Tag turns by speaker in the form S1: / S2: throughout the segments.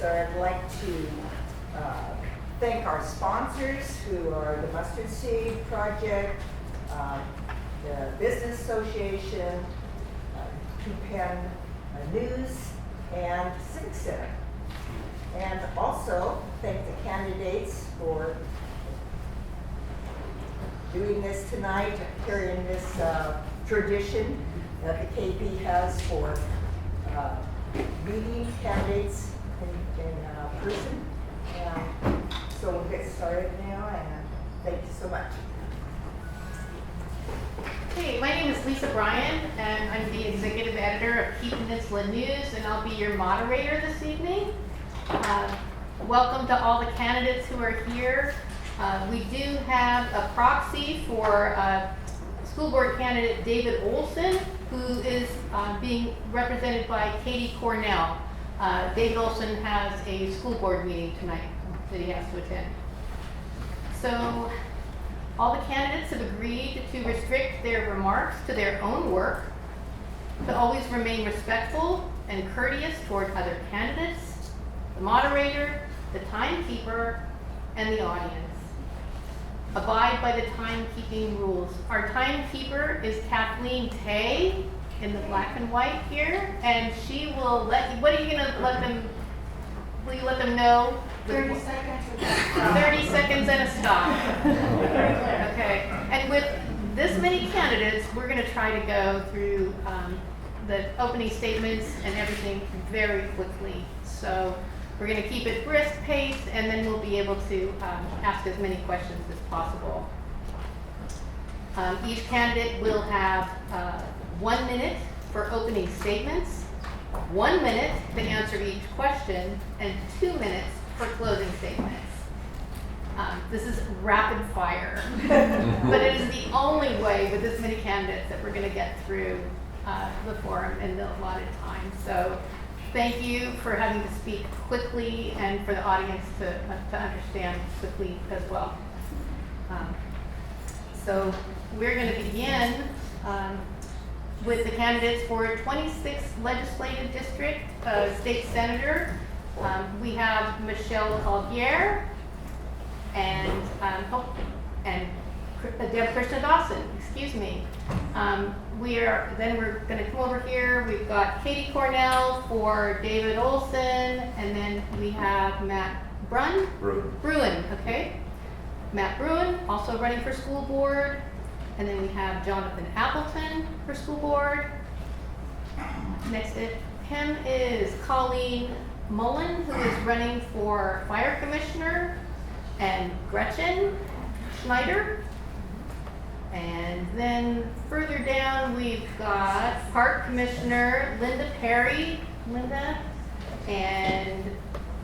S1: So I'd like to thank our sponsors, who are the Mustard Seed Project, the Business Association, Penn News, and Civic Center. And also thank the candidates for doing this tonight, carrying this tradition that the KB has for meeting candidates in person. And so we'll get started now, and thank you so much.
S2: Hey, my name is Lisa Bryan, and I'm the executive editor of Peninsula News, and I'll be your moderator this evening. Welcome to all the candidates who are here. We do have a proxy for school board candidate David Olson, who is being represented by Katie Cornell. David Olson has a school board meeting tonight that he has to attend. So all the candidates have agreed to restrict their remarks to their own work, to always remain respectful and courteous toward other candidates, the moderator, the timekeeper, and the audience. Abide by the timekeeping rules. Our timekeeper is Kathleen Tay in the black and white here, and she will let you, what are you gonna let them, will you let them know?
S3: 30 seconds.
S2: 30 seconds and a stop. Okay, and with this many candidates, we're gonna try to go through the opening statements and everything very quickly. So we're going to keep it brisk pace, and then we'll be able to ask as many questions as possible. Each candidate will have 1 minute for opening statements, 1 minute to answer each question, and 2 minutes for closing statements. This is rapid fire, but it is the only way with this many candidates that we're going to get through the forum in the allotted time. So thank you for having to speak quickly, and for the audience to understand quickly as well. So we're going to begin with the candidates for 26th Legislative District State Senator. We have Michelle Collier and Deb Krishna Dawson, excuse me. We're going to come over here. We've got Katie Cornell for David Olson, and then we have Matt Bruin, okay. Matt Bruin, also running for school board. And then we have Jonathan Appleton for school board. Next to him is Colleen Mullen, who is running for fire commissioner, and Gretchen Schneider. And then further down, we've got Park Commissioner Linda Perry, and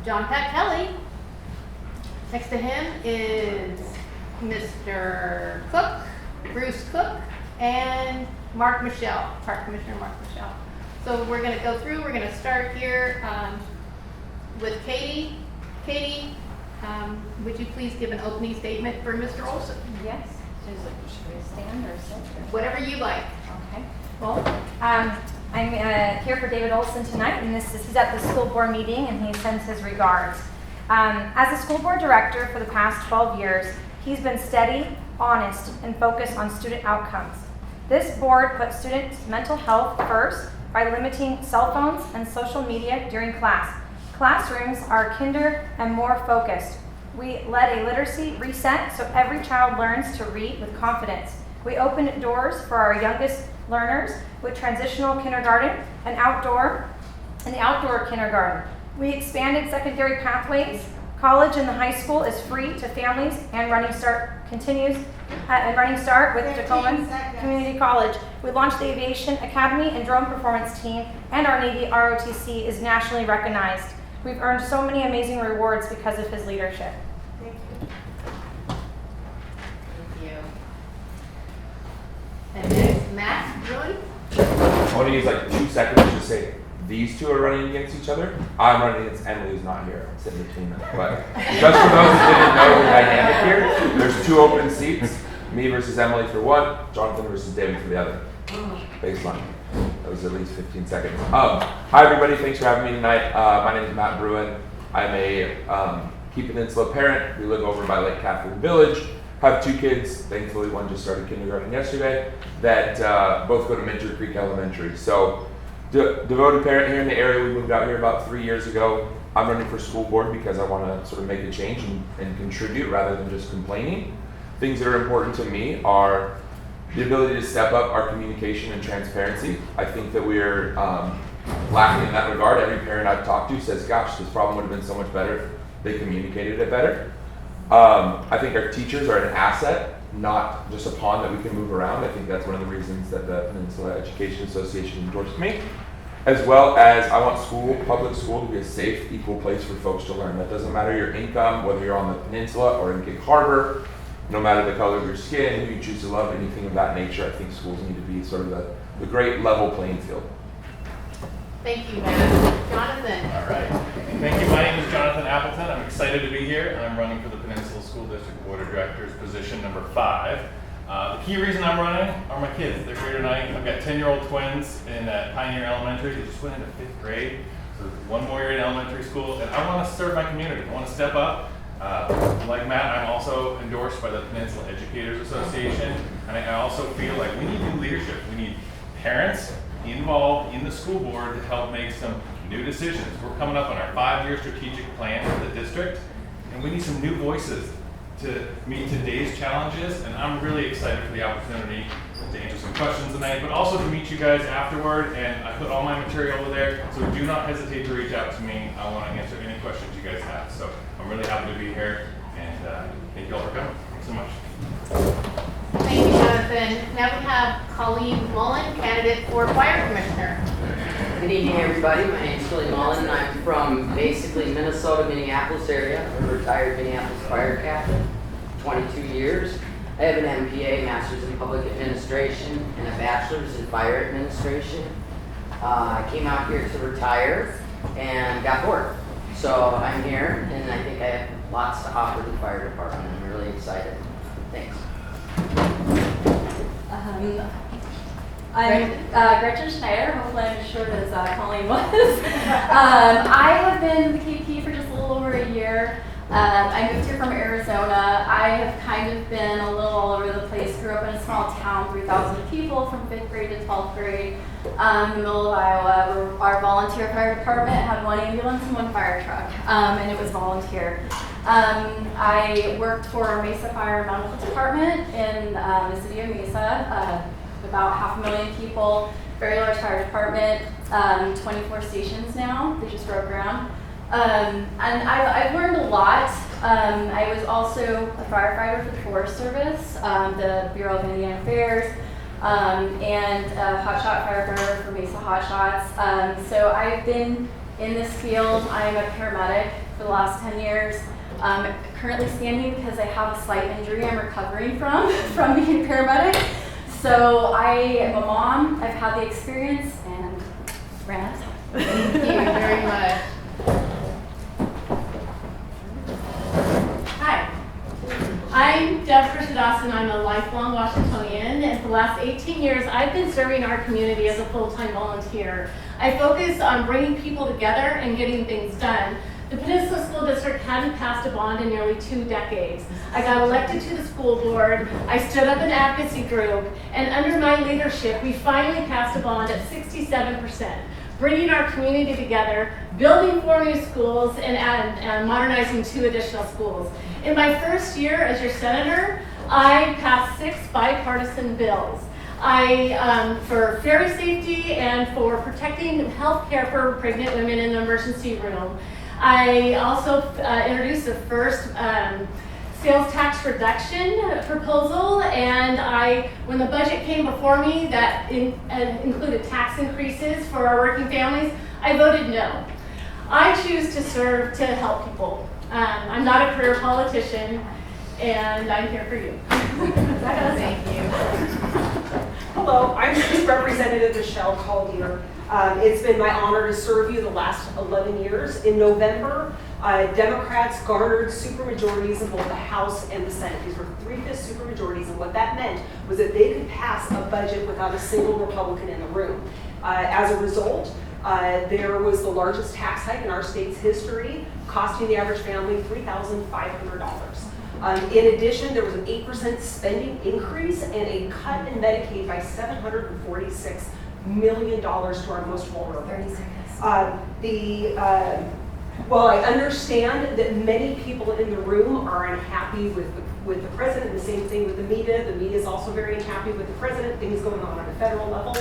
S2: John Pat Kelly. Next to him is Mr. Cook, Bruce Cook, and Mark Michelle, Park Commissioner Mark Michelle. So we're going to go through. We're going to start here with Katie. Katie, would you please give an opening statement for Mr. Olson?
S3: Yes. Should we stand or sit?
S2: Whatever you like.
S3: Okay. Well, I'm here for David Olson tonight, and he's at the school board meeting, and he sends his regards. As a school board director for the past 12 years, he's been steady, honest, and focused on student outcomes. This board puts students' mental health first by limiting cell phones and social media during class. Classrooms are kinder and more focused. We led a literacy reset so every child learns to read with confidence. We opened doors for our youngest learners with transitional kindergarten and the outdoor kindergarten. We expanded secondary pathways. College in the high school is free to families, and Running Start continues at Running Start with Tacoma Community College. We launched the Aviation Academy and Drone Performance Team, and our Navy ROTC is nationally recognized. We've earned so many amazing rewards because of his leadership.
S1: Thank you.
S2: Thank you. And next, Matt Bruin.
S4: I want to use like 2 seconds to just say these two are running against each other. I'm running against Emily, who's not here. I'm sitting between them. But just for those who didn't know the dynamic here, there's 2 open seats. Me versus Emily for one, Jonathan versus David for the other. Baseline. That was at least 15 seconds. Hi everybody, thanks for having me tonight. My name is Matt Bruin. I'm a Key Peninsula parent. We live over by Lake Catherine Village. Have 2 kids. Thankfully, one just started kindergarten yesterday. That both go to Minter Creek Elementary. So, devoted parent here in the area. We moved out here about 3 years ago. I'm running for school board because I want to sort of make a change and contribute rather than just complaining. Things that are important to me are the ability to step up our communication and transparency. I think that we're lacking in that regard. Every parent I've talked to says, gosh, this problem would have been so much better if they communicated it better. I think our teachers are an asset, not just a pawn that we can move around. I think that's one of the reasons that the Peninsula Education Association endorsed me. As well as I want public school to be a safe, equal place for folks to learn. That doesn't matter your income, whether you're on the peninsula or in Gig Harbor, no matter the color of your skin, who you choose to love, anything of that nature. I think schools need to be sort of the great level playing field.
S2: Thank you, Matt. Jonathan.
S5: All right. Thank you. My name is Jonathan Appleton. I'm excited to be here, and I'm running for the Peninsula School District Board of Directors, position number 5. The key reason I'm running are my kids. They're here tonight. I've got 10-year-old twins in Pioneer Elementary. They just went into 5th grade, so one more year in elementary school, and I want to serve my community. I want to step up. Like Matt, I'm also endorsed by the Peninsula Educators Association, and I also feel like we need new leadership. We need parents involved in the school board to help make some new decisions. We're coming up on our 5-year strategic plan for the district, and we need some new voices to meet today's challenges, and I'm really excited for the opportunity to answer some questions tonight, but also to meet you guys afterward, and I put all my material over there, so do not hesitate to reach out to me. I want to answer any questions you guys have. So I'm really happy to be here, and thank you all for coming. Thanks so much.
S2: Thank you, Jonathan. Now we have Colleen Mullen, candidate for Fire Commissioner.
S6: Good evening, everybody. My name is Colleen Mullen. I'm from basically Minnesota, Minneapolis area. I'm a retired Minneapolis fire captain, 22 years. I have an MPA, Master's in Public Administration, and a Bachelor's in Fire Administration. I came out here to retire and got bored. So I'm here, and I think I have lots to offer the fire department. I'm really excited. Thanks.
S7: I'm Gretchen Schneider. Hopefully I'm as short as Colleen was. I have been the KP for just a little over a year. I moved here from Arizona. I have kind of been a little all over the place. Grew up in a small town, 3,000 people from 5th grade to 12th grade in the middle of Iowa. Our volunteer fire department had 1 ambulance and 1 fire truck, and it was volunteer. I worked for our Mesa Fire and Medical Department in the city of Mesa. About 500,000 people, very large fire department, 24 stations now. They just broke ground. And I've learned a lot. I was also a firefighter for the Forest Service, the Bureau of Indian Affairs, and a hotshot firefighter for Mesa Hotshots. So I've been in this field. I'm a paramedic for the last 10 years. I'm currently standing because I have a slight injury I'm recovering from being a paramedic. So I am a mom. I've had the experience and ran out.
S2: Thank you very much.
S7: Hi, I'm Deb Christodawson. I'm a lifelong Washingtonian, and for the last 18 years, I've been serving our community as a full-time volunteer. I focus on bringing people together and getting things done. The Peninsula School District hadn't passed a bond in nearly 2 decades. I got elected to the school board, I stood up an advocacy group, and under my leadership, we finally passed a bond at 67%, bringing our community together, building 4 new schools, and modernizing 2 additional schools. In my first year as your senator, I passed 6 bipartisan bills. For ferry safety and for protecting health care for pregnant women in the emergency room. I also introduced the first sales tax reduction proposal, and when the budget came before me that included tax increases for our working families, I voted no. I choose to serve to help people. I'm not a career politician, and I'm here for you.
S2: Thank you.
S8: Hello, I'm Representative Michelle Caldier. It's been my honor to serve you the last 11 years. In November, Democrats garnered supermajorities in both the House and the Senate. These were 3/5 supermajorities, and what that meant was that they could pass a budget without a single Republican in the room. As a result, There was the largest tax hike in our state's history, costing the average family $3,500. In addition, there was an 8% spending increase and a cut in Medicaid by $746 million to our most vulnerable.
S3: 30 seconds.
S8: While I understand that many people in the room are unhappy with the president, the same thing with the media is also very unhappy with the president, things going on a federal level.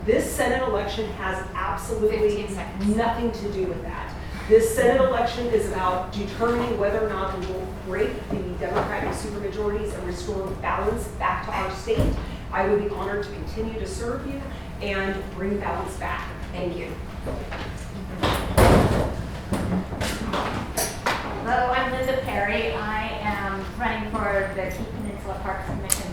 S8: This Senate election has absolutely
S3: 15 seconds.
S8: nothing to do with that. This Senate election is about determining whether or not we will break the Democratic supermajorities and restore balance back to our state. I would be honored to continue to serve you and bring balance back. Thank you.
S9: Hello, I'm Linda Perry. I am running for the Key Peninsula Parks Commission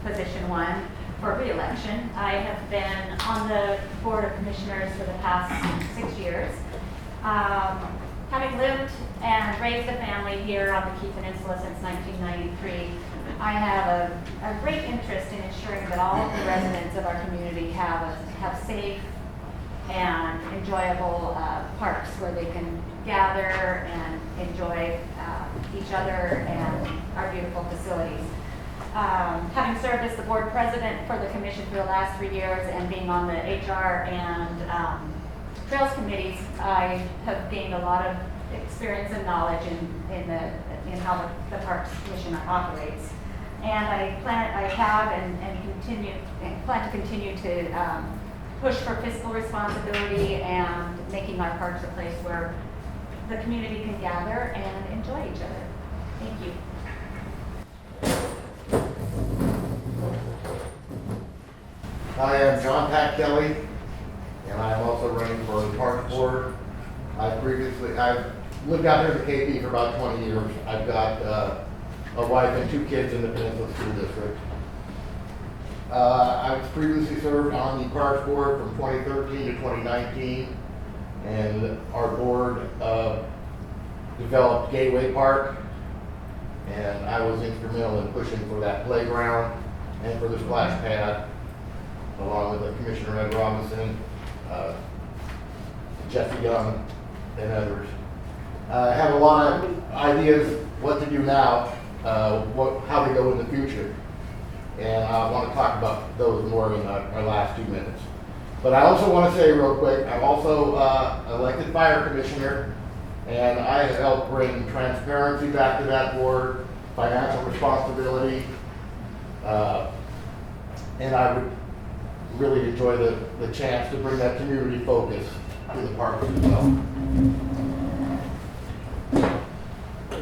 S9: position 1 for re-election. I have been on the Board of Commissioners for the past 6 years. Having lived and raised a family here on the Key Peninsula since 1993, I have a great interest in ensuring that all of the residents of our community have safe and enjoyable parks where they can gather and enjoy each other and our beautiful facilities. Having served as the board president for the commission for the last 3 years and being on the HR and trails committees, I have gained a lot of experience and knowledge in how the Parks Commission operates. And I plan to continue to push for fiscal responsibility and making our parks a place where the community can gather and enjoy each other. Thank you.
S10: Hi, I'm John Pat Kelly, and I'm also running for the Parks Board. I've lived out here in the KP for about 20 years. I've got a wife and 2 kids in the Peninsula School District. I was previously served on the Parks Board from 2013 to 2019, and our board developed Gateway Park, and I was instrumental in pushing for that playground and for the splash pad, along with Commissioner Ed Robinson, Jesse Young, and others. I have a lot of ideas what to do now, how to go in the future. And I want to talk about those more in our last 2 minutes. But I also want to say real quick, I'm also elected fire commissioner, and I have helped bring transparency back to that board, financial responsibility, and I would really enjoy the chance to bring that community focus to the parks as well.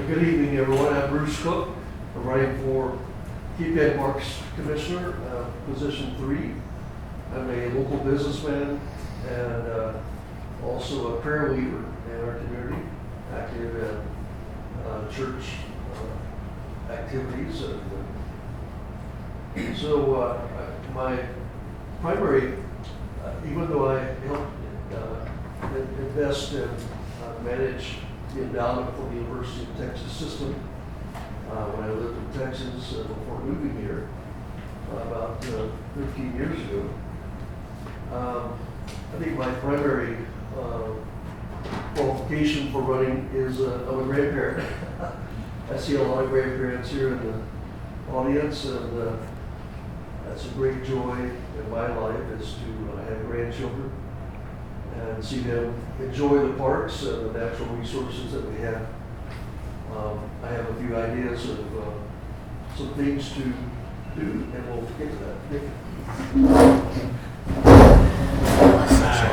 S11: Good evening, everyone. I'm Bruce Cook. I'm running for Key Pen Parks Commissioner, position 3. I'm a local businessman and also a prayer leader in our community, active in church activities. So my primary, even though I help invest and manage the endowment for the University of Texas system, when I lived in Texas before moving here about 15 years ago, I think my primary qualification for running is I'm a grandparent. I see a lot of grandparents here in the audience, and that's a great joy in my life is to have grandchildren and see them enjoy the parks and the natural resources that we have. I have a few ideas of some things to do, and we'll get to that. Thank you.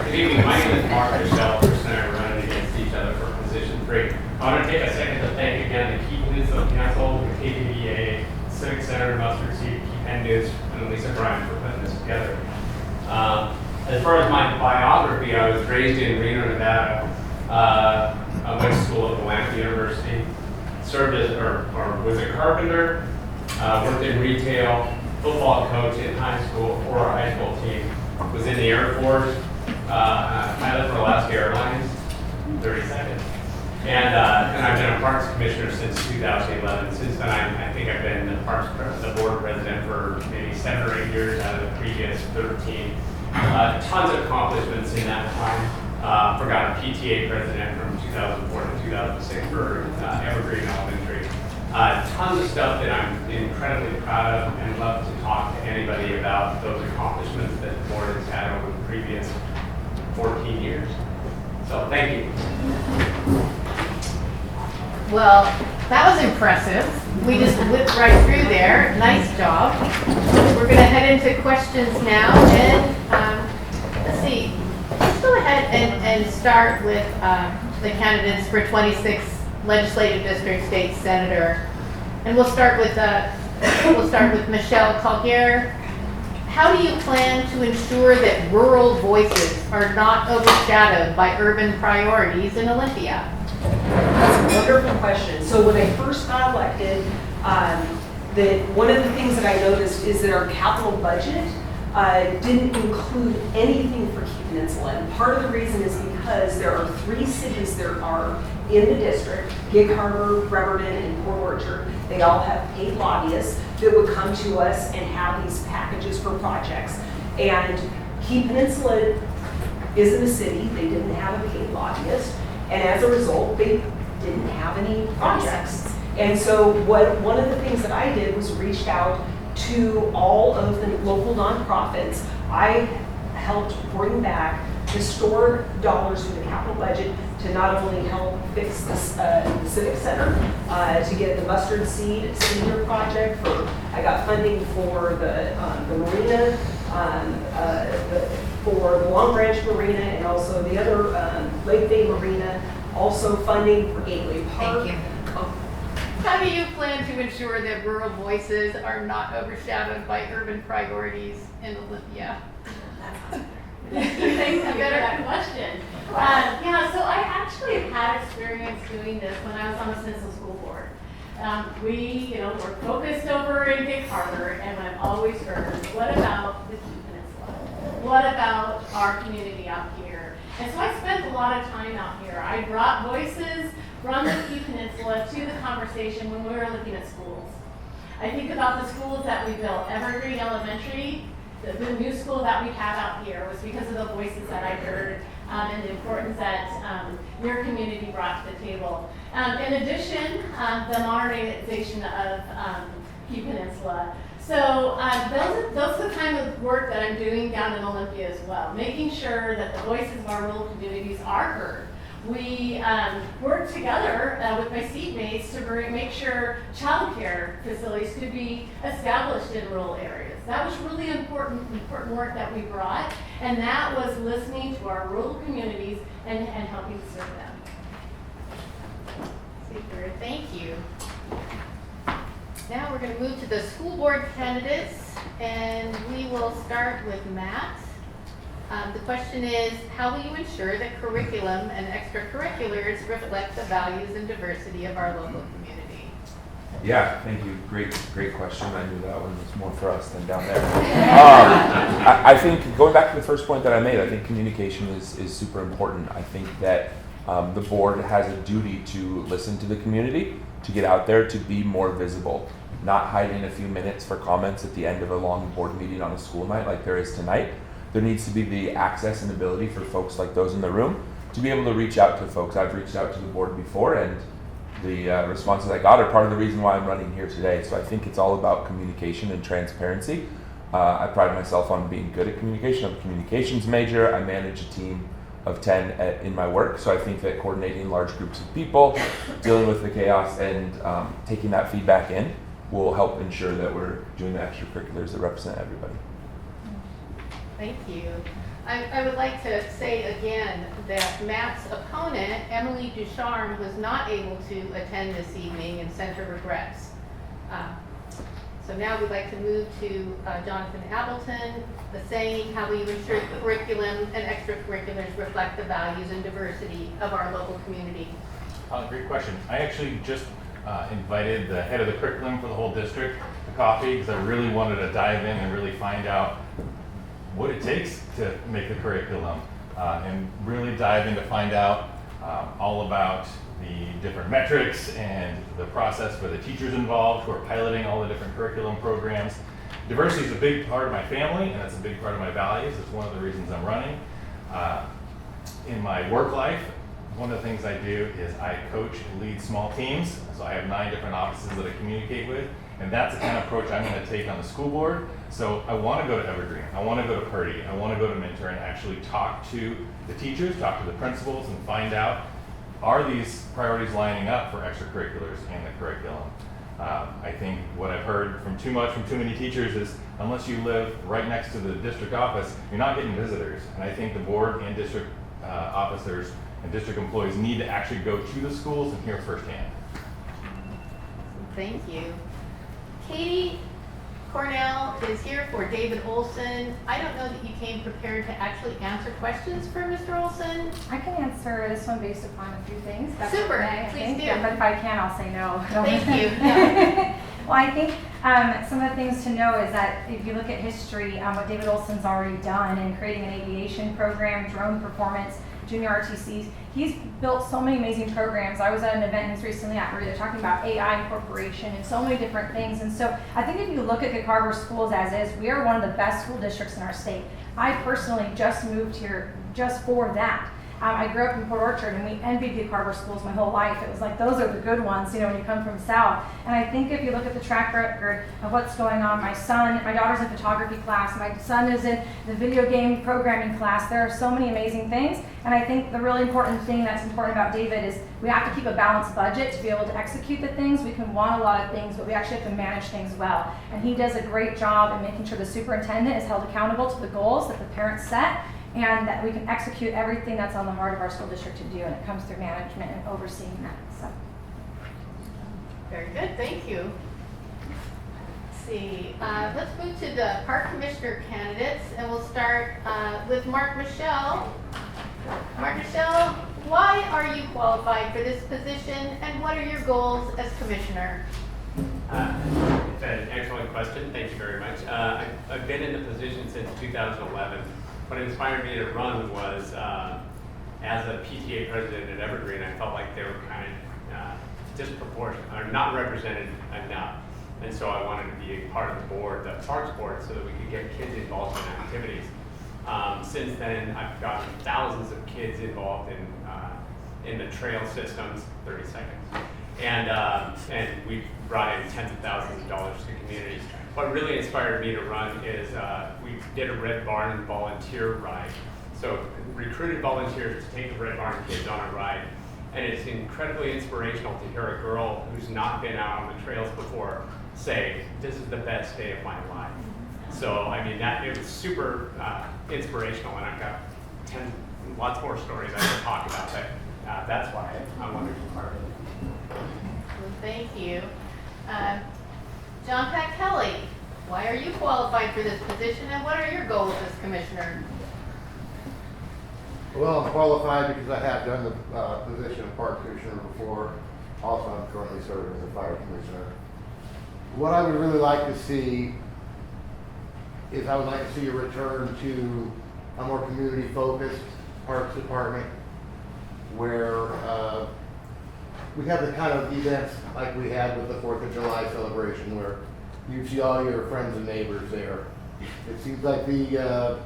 S12: Good evening, my name is Mark Michelle. Bruce and I are running against each other for position 3. I want to take a second to thank again the Key Peninsula Council, the KPBA, Civic Center, Mustard Seed, Key Pen News, and Lisa Bryan for putting this together. As far as my biography, I was raised in Reno, Nevada. I went to school at Willamette University, served as, or was a carpenter, worked in retail, football coach in high school for our high school team, was in the Air Force, pilot for Alaska Airlines, 30 seconds. And I've been a Parks Commissioner since 2011. Since then, I think I've been the board president for maybe 7 or 8 years out of the previous 13. Tons of accomplishments in that time. forgot a PTA president from 2004 to 2006 for Evergreen Elementary. Tons of stuff that I'm incredibly proud of and love to talk to anybody about those accomplishments that the board has had over the previous 14 years. So thank you.
S2: Well, that was impressive. We just whipped right through there. Nice job. We're going to head into questions now. And let's see. Let's go ahead and start with the candidates for 26th Legislative District State Senator. And we'll start with Michelle Collier. How do you plan to ensure that rural voices are not overshadowed by urban priorities in Olympia?
S8: That's a wonderful question. So when I first got elected, one of the things that I noticed is that our capital budget didn't include anything for Key Peninsula. And part of the reason is because there are 3 cities that are in the district, Gig Harbor, Bremerton, and Port Orchard. They all have paid lobbyists that would come to us and have these packages for projects. And Key Peninsula isn't a city. They didn't have a paid lobbyist. And as a result, they didn't have any projects. And so one of the things that I did was reached out to all of the local nonprofits. I helped bring back historic dollars from the capital budget to not only help fix the Civic Center, to get the Mustard Seed Senior Project. I got funding for the marina, for the Long Branch Marina, and also the other Lake Bay Marina. Also funding for Gateway Park.
S2: Thank you. How do you plan to ensure that rural voices are not overshadowed by urban priorities in Olympia?
S7: Thank you for that question. Yeah, so I actually have had experience doing this when I was on the Peninsula School Board. We're focused over in Gig Harbor, and I've always heard, what about the Key Peninsula? What about our community out here? And so I spent a lot of time out here. I brought voices from the Key Peninsula to the conversation when we were looking at schools. I think about the schools that we built. Evergreen Elementary, the new school that we have out here was because of the voices that I heard and the importance that your community brought to the table. In addition, the modernization of Key Peninsula. So those are the kind of work that I'm doing down in Olympia as well, making sure that the voices of our rural communities are heard. We worked together with my seatmates to make sure childcare facilities could be established in rural areas. That was really important work that we brought, and that was listening to our rural communities and helping serve them.
S2: Super, thank you. Now we're going to move to the school board candidates, and we will start with Matt. The question is, how will you ensure that curriculum and extracurriculars reflect the values and diversity of our local community?
S4: Yeah, thank you. Great question. I knew that one was more for us than down there. I think going back to the first point that I made, I think communication is super important. I think that the board has a duty to listen to the community, to get out there, to be more visible, not hiding a few minutes for comments at the end of a long board meeting on a school night like there is tonight. There needs to be the access and ability for folks like those in the room to be able to reach out to folks. I've reached out to the board before, and the responses I got are part of the reason why I'm running here today. So I think it's all about communication and transparency. I pride myself on being good at communication. I'm a communications major. I manage a team of 10 in my work. So I think that coordinating large groups of people, dealing with the chaos, and taking that feedback in will help ensure that we're doing the extracurriculars that represent everybody.
S2: Thank you. I would like to say again that Matt's opponent, Emily Ducharme, was not able to attend this evening and sent her regrets. So now we'd like to move to Jonathan Appleton, the saying, how will you ensure curriculum and extracurriculars reflect the values and diversity of our local community?
S5: Great question. I actually just invited the head of the curriculum for the whole district to coffee because I really wanted to dive in and really find out what it takes to make the curriculum and really dive in to find out all about the different metrics and the process for the teachers involved who are piloting all the different curriculum programs. Diversity is a big part of my family, and it's a big part of my values. It's one of the reasons I'm running. in my work life, one of the things I do is I coach and lead small teams. So I have 9 different offices that I communicate with, and that's the kind of approach I'm going to take on the school board. So I want to go to Evergreen, I want to go to Purdy, I want to go to Mentor and actually talk to the teachers, talk to the principals, and find out, are these priorities lining up for extracurriculars in the curriculum? I think what I've heard from too many teachers is, unless you live right next to the district office, you're not getting visitors. And I think the board and district officers and district employees need to actually go to the schools and hear firsthand.
S2: Thank you. Katie Cornell is here for David Olson. I don't know that you came prepared to actually answer questions for Mr. Olson.
S3: I can answer this one based upon a few things. That's
S2: Super,
S3: okay, I
S2: please
S3: think.
S2: do.
S3: Yeah, but if I can, I'll say no.
S2: Thank you. No.
S3: Well, I think some of the things to know is that if you look at history, what David Olson's already done in creating an aviation program, drone performance, junior RTCs, he's built so many amazing programs. I was at an event he's recently at where they're talking about AI incorporation and so many different things. And so I think if you look at Gig Harbor schools as is, we are one of the best school districts in our state. I personally just moved here just for that. I grew up in Port Orchard, and we envied Gig Harbor schools my whole life. It was like, those are the good ones, you know, when you come from South. And I think if you look at the track record of what's going on, my daughter's in photography class, my son is in the video game programming class. There are so many amazing things. And I think the really important thing that's important about David is we have to keep a balanced budget to be able to execute the things. We can want a lot of things, but we actually have to manage things well. And he does a great job in making sure the superintendent is held accountable to the goals that the parents set, and that we can execute everything that's on the heart of our school district to do, and it comes through management and overseeing that. So.
S2: Very good, thank you. Let's see, let's move to the park commissioner candidates, and we'll start with Mark Michelle. Mark Michelle, why are you qualified for this position, and what are your goals as commissioner?
S12: It's an excellent question. Thank you very much. I've been in the position since 2011. What inspired me to run was, as a PTA president at Evergreen, I felt like they were kind of disproportionate, or not represented enough. And so I wanted to be a part of the board, the parks board, so that we could get kids involved in activities. Since then, I've gotten thousands of kids involved in the trail systems, 30 seconds. And we've brought in tens of thousands of dollars to communities. What really inspired me to run is we did a Red Barn volunteer ride. So recruited volunteers to take the Red Barn kids on a ride. And it's incredibly inspirational to hear a girl who's not been out on the trails before say, "This is the best day of my life." So, I mean, it was super inspirational, and I've got lots more stories I can talk about, but that's why I wanted to be part of it.
S2: Well, thank you. John Pat Kelly, why are you qualified for this position, and what are your goals as commissioner?
S10: Well, I'm qualified because I have done the position of park commissioner before. Also, I'm currently serving as a fire commissioner. What I would really like to see is I would like to see a return to a more community-focused parks department where we have the kind of events like we had with the 4th of July celebration where you see all your friends and neighbors there. It seems like the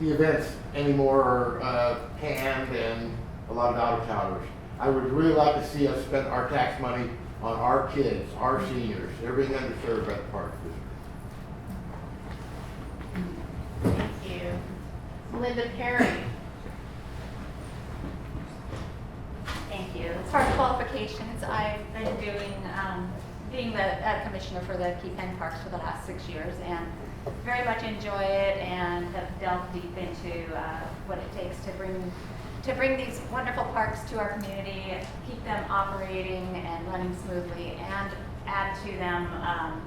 S10: events anymore are canned and a lot of out-of-towners. I would really like to see us spend our tax money on our kids, our seniors. They're being underserved by the park district.
S2: Thank you. Linda Perry.
S13: Thank you. As far as qualifications, I've been being the commissioner for the Key Penn Parks for the last 6 years, and very much enjoy it and have delved deep into what it takes to bring these wonderful parks to our community, keep them operating and running smoothly, and add to them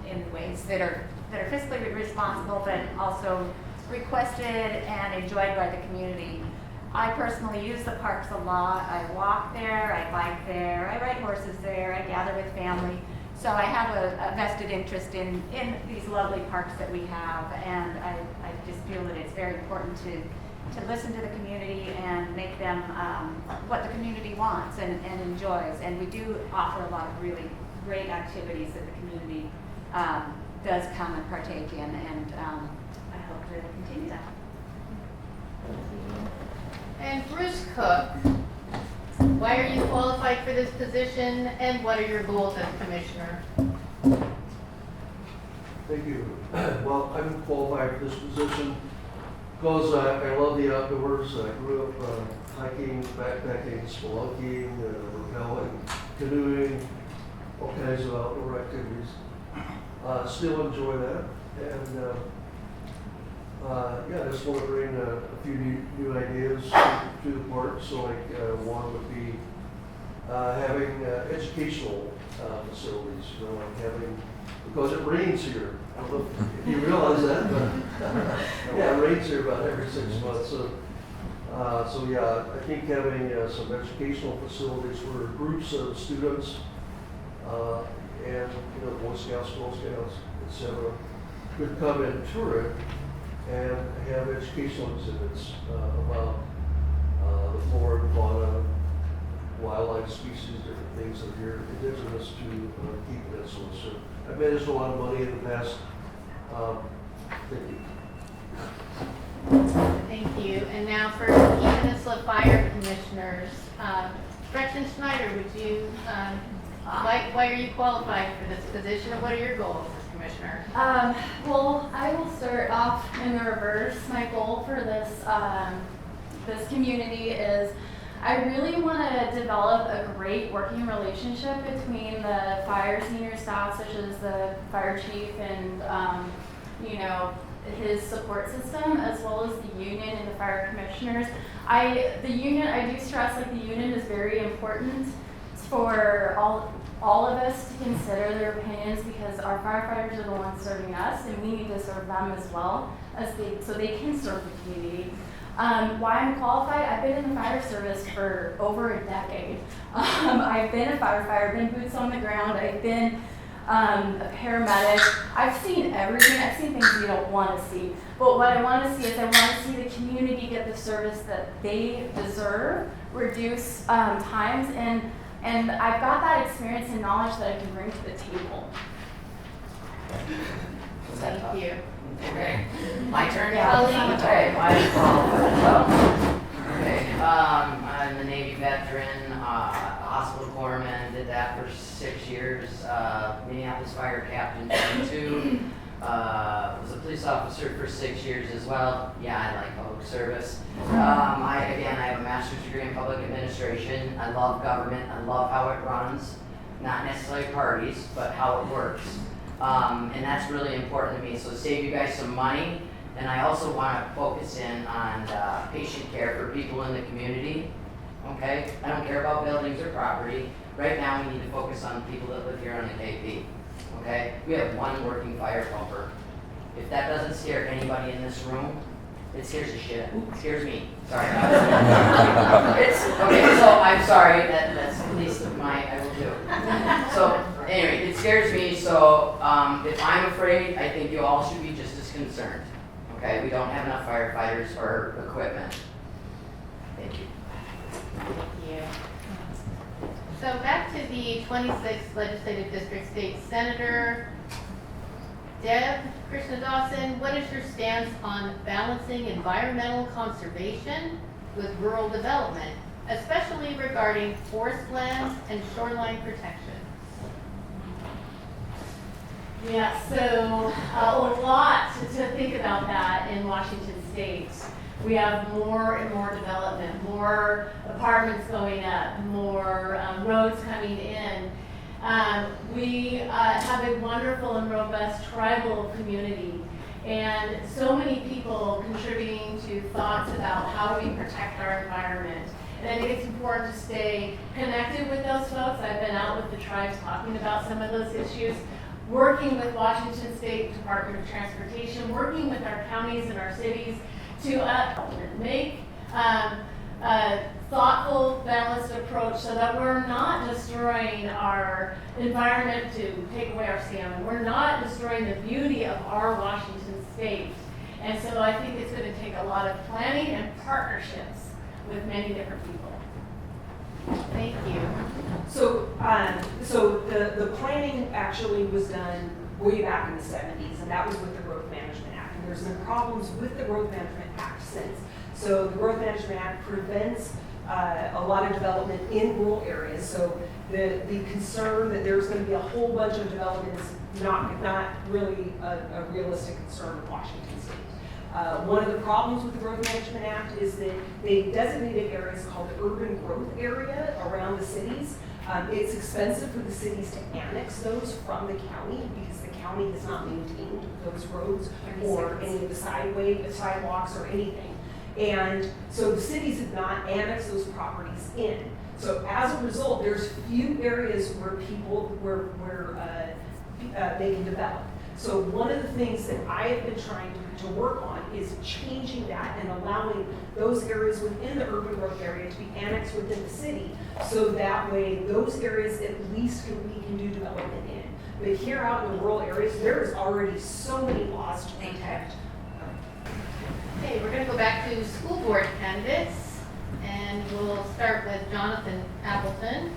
S13: in ways that are fiscally responsible, but also requested and enjoyed by the community. I personally use the parks a lot. I walk there, I bike there, I ride horses there, I gather with family. So I have a vested interest in these lovely parks that we have, and I just feel that it's very important to listen to the community and make them what the community wants and enjoys. And we do offer a lot of really great activities that the community does come and partake in, and I hope to continue that.
S2: And Cook. Why are you qualified for this position, and what are your goals as commissioner?
S11: Thank you. Well, I'm qualified for this position because I love the outdoors. I grew up hiking, backpacking, spelunking, rappelling, canoeing, all kinds of outdoor activities. Still enjoy that. And yeah, I just want to bring a few new ideas to the park. So like one would be having educational facilities, you know, like having, because it rains here. I don't know if you realize that, but yeah, it rains here about every 6 months. So yeah, I think having some educational facilities for groups of students and, you know, Boy Scouts, Girl Scouts, etc., could come and tour it and have educational exhibits about the flora and fauna, wildlife species, different things that are here indigenous to Key Peninsula. So I've managed a lot of money in the past. Thank you.
S2: Thank you. And now for Key Peninsula Fire Commissioners, Gretchen Schneider, would you, why are you qualified for this position, and what are your goals as commissioner?
S7: Well, I will start off in the reverse. My goal for this this community is I really want to develop a great working relationship between the fire senior staff, such as the fire chief and you know, his support system, as well as the union and the fire commissioners. The union, I do stress, like, the union is very important for all of us to consider their opinions, because our firefighters are the ones serving us, and we need to serve them as well, so they can serve the community. Why I'm qualified, I've been in the fire service for over a decade. I've been a firefighter, been boots on the ground, I've been a paramedic. I've seen everything. I've seen things you don't want to see. But what I want to see is I want to see the community get the service that they deserve, reduce times, and I've got that experience and knowledge that I can bring to the table.
S2: Thank you.
S6: Okay, my turn.
S2: Yeah.
S6: Okay, my well, okay. I'm a Navy veteran, hospital corpsman. Did that for 6 years. Minneapolis fire captain 22. Was a police officer for 6 years as well. Yeah, I like public service. I have a master's degree in public administration. I love government. I love how it runs. Not necessarily parties, but how it works. And that's really important to me. So save you guys some money. And I also want to focus in on patient care for people in the community. Okay? I don't care about buildings or property. Right now we need to focus on people that live here on the KP. Okay? We have one working fire pumper. If that doesn't scare anybody in this room, it scares the shit. It scares me. Sorry. It's okay, so I'm sorry, that's the least of my I will do. So anyway, it scares me, so if I'm afraid, I think you all should be just as concerned. Okay, we don't have enough firefighters or equipment. Thank you.
S2: Thank you. So back to the 26th Legislative District State Senator, Deb Krishna Dawson, what is your stance on balancing environmental conservation with rural development, especially regarding forest lands and shoreline protection?
S14: Yeah, so a lot to think about that in Washington State. We have more and more development, more apartments going up, more roads coming in. We have a wonderful and robust tribal community, and so many people contributing to thoughts about how we protect our environment. And I think it's important to stay connected with those folks. I've been out with the tribes talking about some of those issues, working with Washington State Department of Transportation, working with our counties and our cities to make a thoughtful, balanced approach so that we're not destroying our environment to take away our salmon. We're not destroying the beauty of our Washington State. And so I think it's going to take a lot of planning and partnerships with many different people.
S2: Thank you.
S8: So, the planning actually was done way back in the 70s, and that was with the Growth Management Act. And there's been problems with the Growth Management Act since. So the Growth Management Act prevents a lot of development in rural areas. So the concern that there's going to be a whole bunch of development is not really a realistic concern in Washington State. One of the problems with the Growth Management Act is that they designated areas called the urban growth area around the cities. It's expensive for the cities to annex those from the county because the county has not maintained those roads or any of the sidewalks or anything. And so the cities have not annexed those properties in. So as a result, there's few areas where they can develop. So one of the things that I have been trying to work on is changing that and allowing those areas within the urban growth area to be annexed within the city, so that way those areas at least we can do development in. But here out in the rural areas, there is already so many laws to protect.
S2: Okay, we're going to go back to school board candidates, and we'll start with Jonathan Appleton.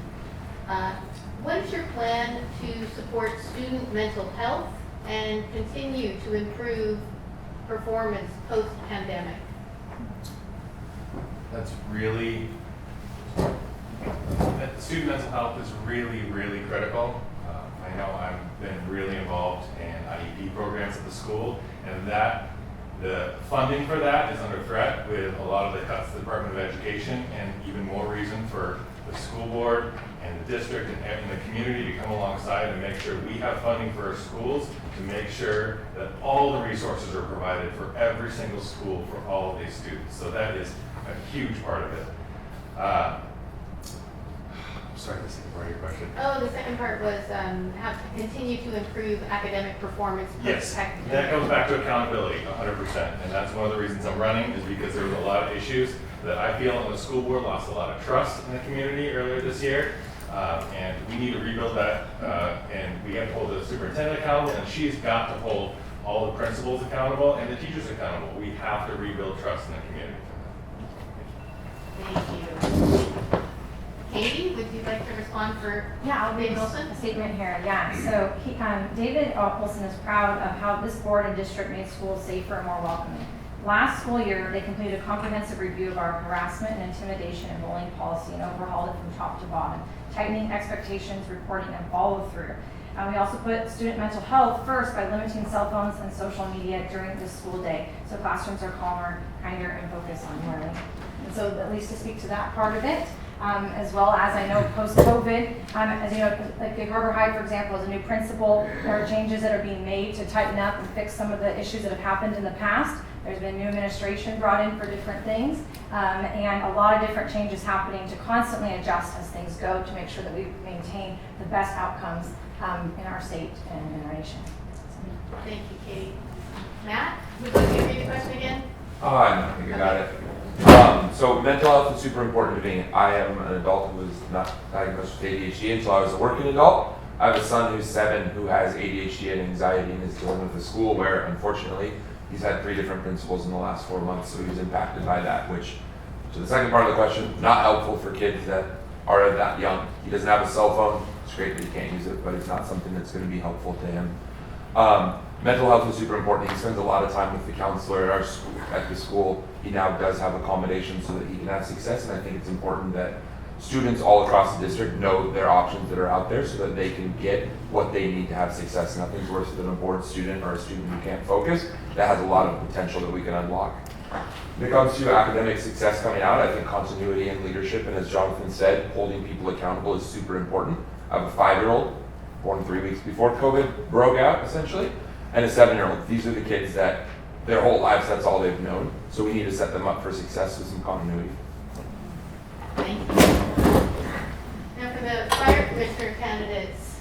S2: What is your plan to support student mental health and continue to improve performance post-pandemic?
S5: Student mental health is really, really critical. I know I've been really involved in IEP programs at the school, and the funding for that is under threat with a lot of the cuts to the Department of Education, and even more reason for the school board and the district and the community to come alongside and make sure we have funding for our schools to make sure that all the resources are provided for every single school for all of these students. So that is a huge part of it. Sorry, the second part of your question.
S2: Oh, the second part was how to continue to improve academic performance.
S5: Yes, that comes back to accountability, 100%. And that's one of the reasons I'm running, is because there was a lot of issues that I feel on the school board lost a lot of trust in the community earlier this year. And we need to rebuild that, and we have to hold the superintendent accountable, and she's got to hold all the principals accountable and the teachers accountable. We have to rebuild trust in the community.
S2: Thank you. Katie, would you like to respond for
S3: I'll
S2: David
S3: make
S2: Olson?
S3: a statement here. So David Olson is proud of how this board and district made schools safer and more welcoming. Last school year, they completed a comprehensive review of our harassment and intimidation and bullying policy and overhauled it from top to bottom, tightening expectations, reporting, and follow through. We also put student mental health first by limiting cell phones and social media during the school day, so classrooms are calmer, kinder, and focused on learning. And so at least to speak to that part of it, as well as I know post-COVID, as you know, like Gig Harbor High, for example, is a new principal. There are changes that are being made to tighten up and fix some of the issues that have happened in the past. There's been new administration brought in for different things, and a lot of different changes happening to constantly adjust as things go to make sure that we maintain the best outcomes in our state and in our nation.
S2: Thank you, Katie. Matt, would you read the question again?
S4: Oh, I think I got it. So mental health is super important to me. I am an adult who is not diagnosed with ADHD until I was a working adult. I have a son who's 7 who has ADHD and anxiety and is dealing with a school where, unfortunately, he's had 3 different principals in the last 4 months, so he was impacted by that, which, to the second part of the question, not helpful for kids that are that young. He doesn't have a cell phone. It's great that he can't use it, but it's not something that's going to be helpful to him. Mental health is super important. He spends a lot of time with the counselor at our school, at the school. He now does have accommodations so that he can have success, and I think it's important that students all across the district know their options that are out there so that they can get what they need to have success. Nothing's worse than a bored student or a student who can't focus. That has a lot of potential that we can unlock. When it comes to academic success coming out, I think continuity and leadership, and as Jonathan said, holding people accountable is super important. I have a 5-year-old, born 3 weeks before COVID broke out, essentially, and a 7-year-old. These are the kids that their whole lives, that's all they've known. So we need to set them up for success with some continuity.
S2: Thank you. Now for the fire commissioner candidates,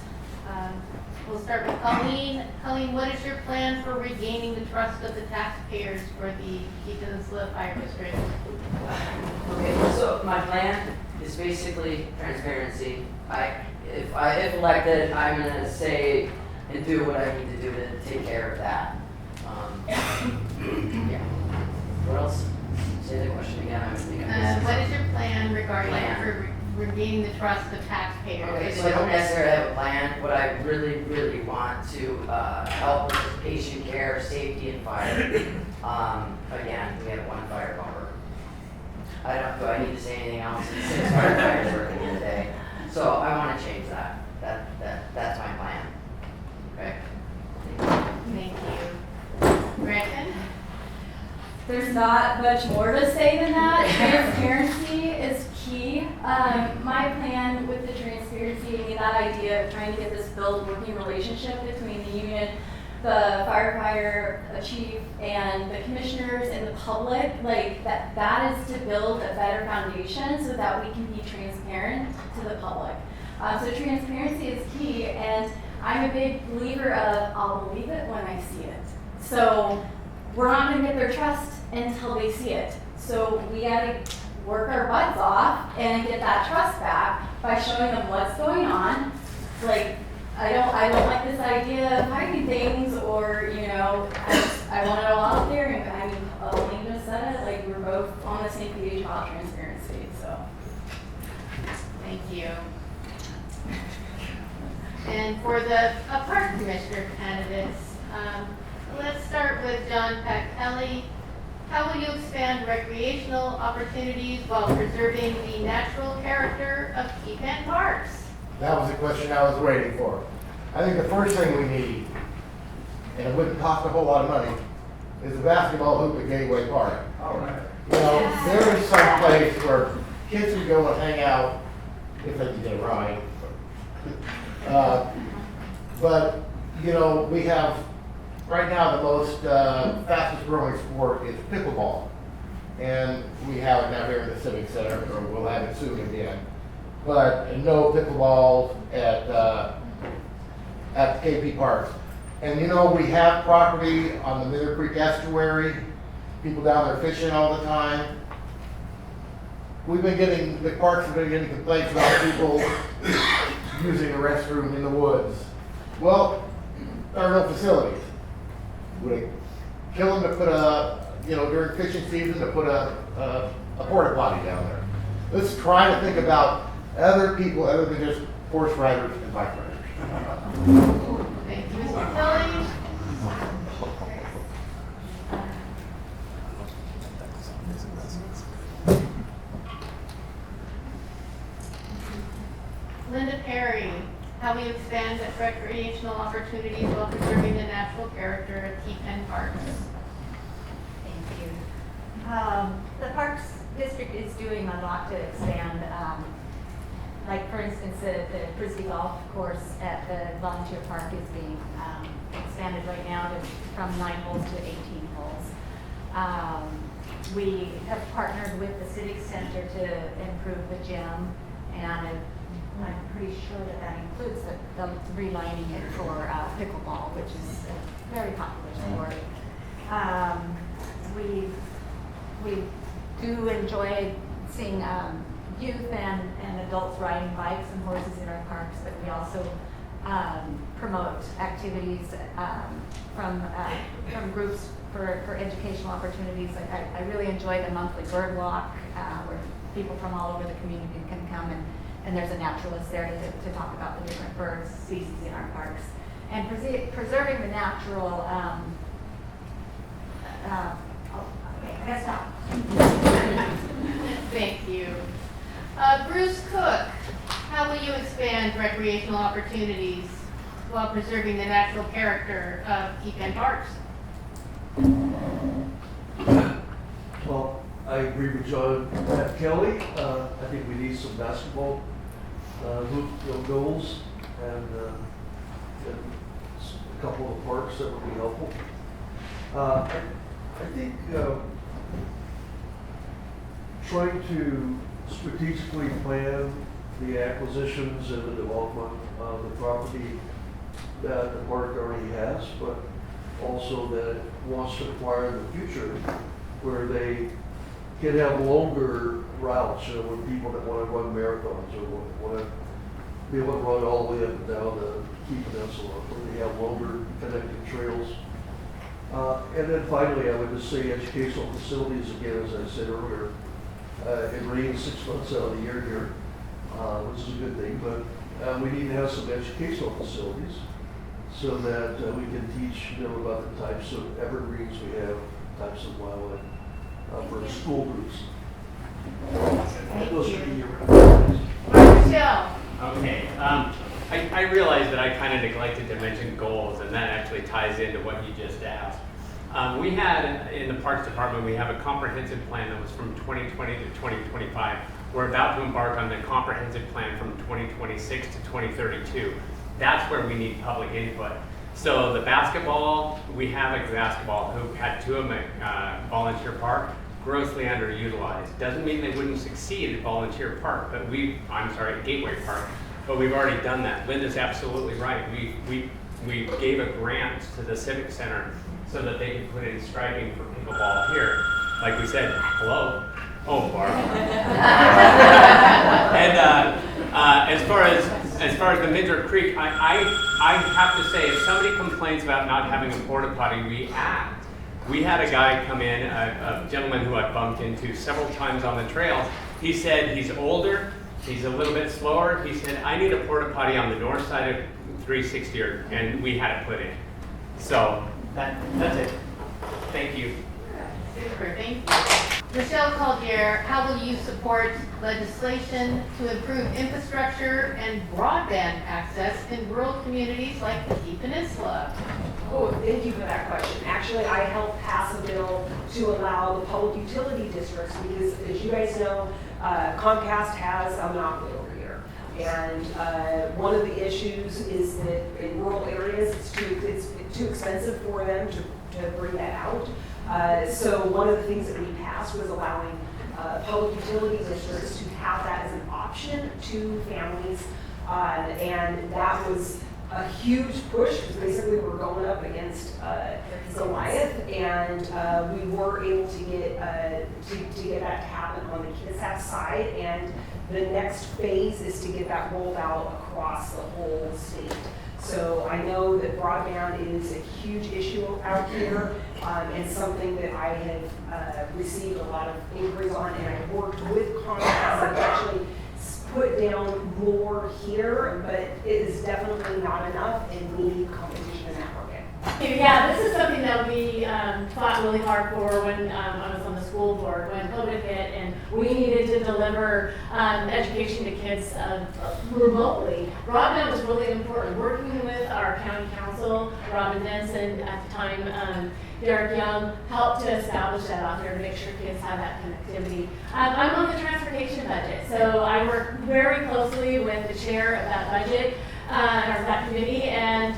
S2: we'll start with Colleen. Colleen, what is your plan for regaining the trust of the taxpayers for the Peninsula Fire District?
S6: Okay, so my plan is basically transparency. If elected, I'm gonna say and do what I need to do to take care of that. Yeah. What else? Say the question again. I think I missed
S2: What is
S6: something.
S2: your plan regarding for regaining the trust of taxpayers?
S6: Okay, so I don't necessarily have a plan. What I really, really want to help with is patient care, safety, and fire. Again, we have 1 fire bumper. Do I need to say anything else? It's 6 firefighters working in a day. So I want to change that. That's my plan. Okay?
S2: Thank you. Brandon?
S7: There's not much more to say than that. Transparency is key. My plan with the transparency, that idea of trying to get this build working relationship between the union, the firefighter, the chief, and the commissioners and the public, like that is to build a better foundation so that we can be transparent to the public. So transparency is key, and I'm a big believer of I'll believe it when I see it. So we're not going to get their trust until they see it. So we got to work our butts off and get that trust back by showing them what's going on. Like, I don't like this idea of hiding things, or I want it all out there. And I mean, Elaine just said it. Like, we're both on the same page about transparency. So,
S2: Thank you. And for the park commissioner candidates, let's start with John Peck. Ellie, how will you expand recreational opportunities while preserving the natural character of Key Penn parks?
S10: That was the question I was waiting for. I think the first thing we need, and it wouldn't cost a whole lot of money, is a basketball hoop at Gateway Park.
S11: All right.
S10: There is some place where kids can go and hang out if they can get a ride. But we have right now the most fastest growing sport is pickleball, and we have it now here in the Civic Center, or we'll have it soon again. But no pickleball at KP Parks. And we have property on the Miller Creek estuary, people down there fishing all the time. The parks have been getting complaints about people using the restroom in the woods. Well, there are no facilities. Would it kill them to put during fishing season to put a porta potty down there? Let's try to think about other people other than just horse riders and bike riders.
S2: Thank you, Mr. Kelly. Linda Perry, how will you expand recreational opportunities while preserving the natural character of Key Penn parks?
S9: Thank you. The Parks District is doing a lot to expand, like for instance, the Frisbee Golf course at the Volunteer Park is being expanded right now from 9 holes to 18 holes. We have partnered with the Civic Center to improve the gym, and I'm pretty sure that includes the relining it for pickleball, which is a very popular sport. We do enjoy seeing youth and adults riding bikes and horses in our parks, but we also promote activities from groups for educational opportunities. I really enjoy the monthly bird walk where people from all over the community can come, and there's a naturalist there to talk about the different bird species in our parks. And preserving the natural, I guess not.
S2: Thank you. Bruce Cook, how will you expand recreational opportunities while preserving the natural character of Key Penn parks?
S11: Well, I agree with John Pat Kelly. I think we need some basketball hoop goals and a couple of parks that would be helpful. I think trying to strategically plan the acquisitions and the development of the property that the park already has, but also that it wants to acquire in the future, where they can have longer routes, where people that want to run marathons or want to be able to run all the way up and down the Key Peninsula, where they have longer connected trails. And then finally, I would just say educational facilities, again, as I said earlier, it rains 6 months out of the year here, which is a good thing, but we need to have some educational facilities so that we can teach them about the types of evergreens we have, types of wildlife for school groups.
S12: I realize that I kind of neglected to mention goals, and that actually ties into what you just asked. We had, in the Parks Department, we have a comprehensive plan that was from 2020 to 2025. We're about to embark on the comprehensive plan from 2026 to 2032. That's where we need public input. So the basketball, we have a basketball hoop at Volunteer Park, grossly underutilized. Doesn't mean they wouldn't succeed at Volunteer Park, but at Gateway Park, but we've already done that. Linda's absolutely right. We gave a grant to the Civic Center so that they could put in striping for pickleball here. Like we said, hello. Oh, Barb. And as far as the Midger Creek, I have to say, if somebody complains about not having a porta potty, we act. We had a guy come in, a gentleman who I bumped into several times on the trails. He said he's older, he's a little bit slower. He said, I need a porta potty on the north side of 360, and we had it put in. So that's it. Thank you.
S2: Super, thank you. Michelle Caldier, how will you support legislation to improve infrastructure and broadband access in rural communities like the Key Peninsula?
S8: Oh, thank you for that question. Actually, I helped pass a bill to allow the public utility districts because, as you guys know, Comcast has a monopoly over here. And one of the issues is that in rural areas, it's too expensive for them to bring that out. So one of the things that we passed was allowing public utility districts to have that as an option to families. And that was a huge push because basically we're going up against Goliath, and we were able to get that to happen on the KISAP side. And the next phase is to get that rolled out across the whole state. So I know that broadband is a huge issue out here, and something that I have received a lot of inquiries on, and I worked with Comcast and actually put down more here, but it is definitely not enough, and we need competition in that market.
S14: Yeah, this is something that we fought really hard for when I was on the school board, when COVID hit, and we needed to deliver education to kids remotely. Broadband was really important. Working with our county council, Robin Denson at the time, Derek Young, helped to establish that out there to make sure kids have that connectivity. I'm on the transportation budget, so I work very closely with the chair of that budget. Or that committee, and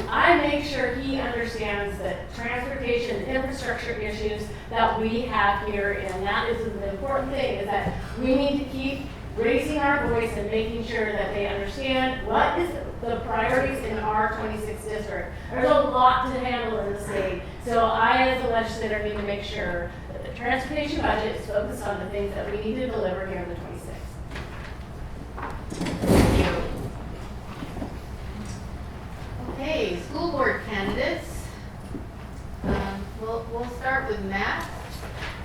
S14: I make sure he understands that transportation infrastructure issues that we have here, and that is the important thing, is that we need to keep raising our voice and making sure that they understand what is the priorities in our 26th district. There's a lot to handle in the state, so I as a legislator need to make sure that the transportation budget is focused on the things that we need to deliver here in the 26th.
S2: Okay, school board candidates. We'll start with Matt.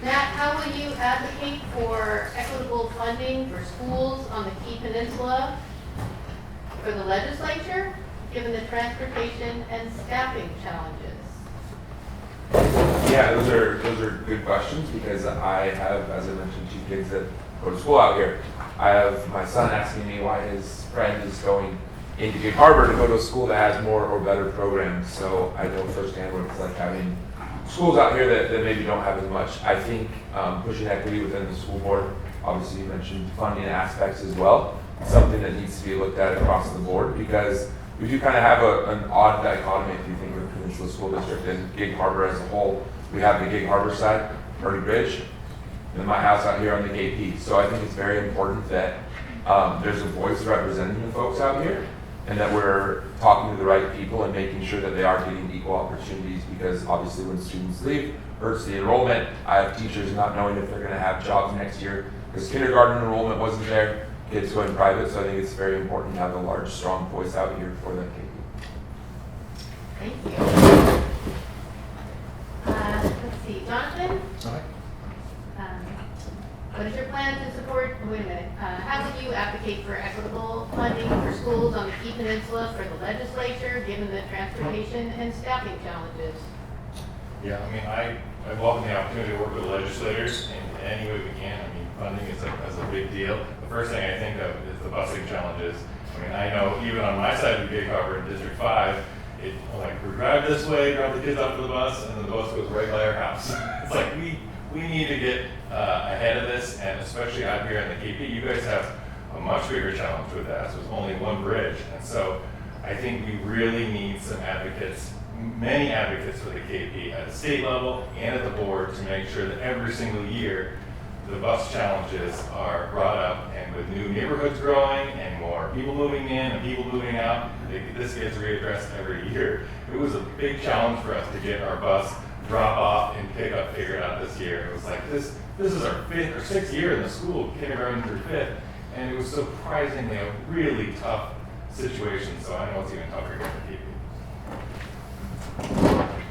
S2: Matt, how will you advocate for equitable funding for schools on the Key Peninsula for the legislature, given the transportation and staffing challenges?
S4: Yeah, those are good questions because I have, as I mentioned, 2 kids that go to school out here. I have my son asking me why his friend is going into Gig Harbor to go to a school that has more or better programs. So I know firsthand what it's like having schools out here that maybe don't have as much. I think pushing equity within the school board, obviously you mentioned funding aspects as well, something that needs to be looked at across the board because we do kind of have an odd dichotomy if you think of the Peninsula School District and Gig Harbor as a whole. We have the Gig Harbor side, Purdy Bridge, and my house out here on the KP. So I think it's very important that there's a voice representing the folks out here, and that we're talking to the right people and making sure that they are getting equal opportunities because obviously when students leave, hurts the enrollment. I have teachers not knowing if they're gonna have jobs next year because kindergarten enrollment wasn't there, kids going private, so I think it's very important to have a large, strong voice out here for that KP.
S2: Thank you. Let's see, Jonathan?
S10: Sorry.
S2: What is your plan to support, wait a minute, how would you advocate for equitable funding for schools on the Key Peninsula for the legislature, given the transportation and staffing challenges?
S5: Yeah, I mean, I welcome the opportunity to work with legislators in any way we can. I mean, funding is a big deal. The first thing I think of is the busing challenges. I mean, I know even on my side of the gig harbor in District 5, like we drive this way, drive the kids up to the bus, and then the bus goes right by our house. It's like we need to get ahead of this, and especially out here in the KP, you guys have a much bigger challenge with that. So there's only one bridge, and so I think we really need some advocates, many advocates for the KP at the state level and at the board to make sure that every single year the bus challenges are brought up, and with new neighborhoods growing and more people moving in and people moving out, this gets readdressed every year. It was a big challenge for us to get our bus drop off and pick up figured out this year. It was like this is our 5th or 6th year in the school, kindergarten through 5th, and it was surprisingly a really tough situation. So I know it's even tougher here at KP.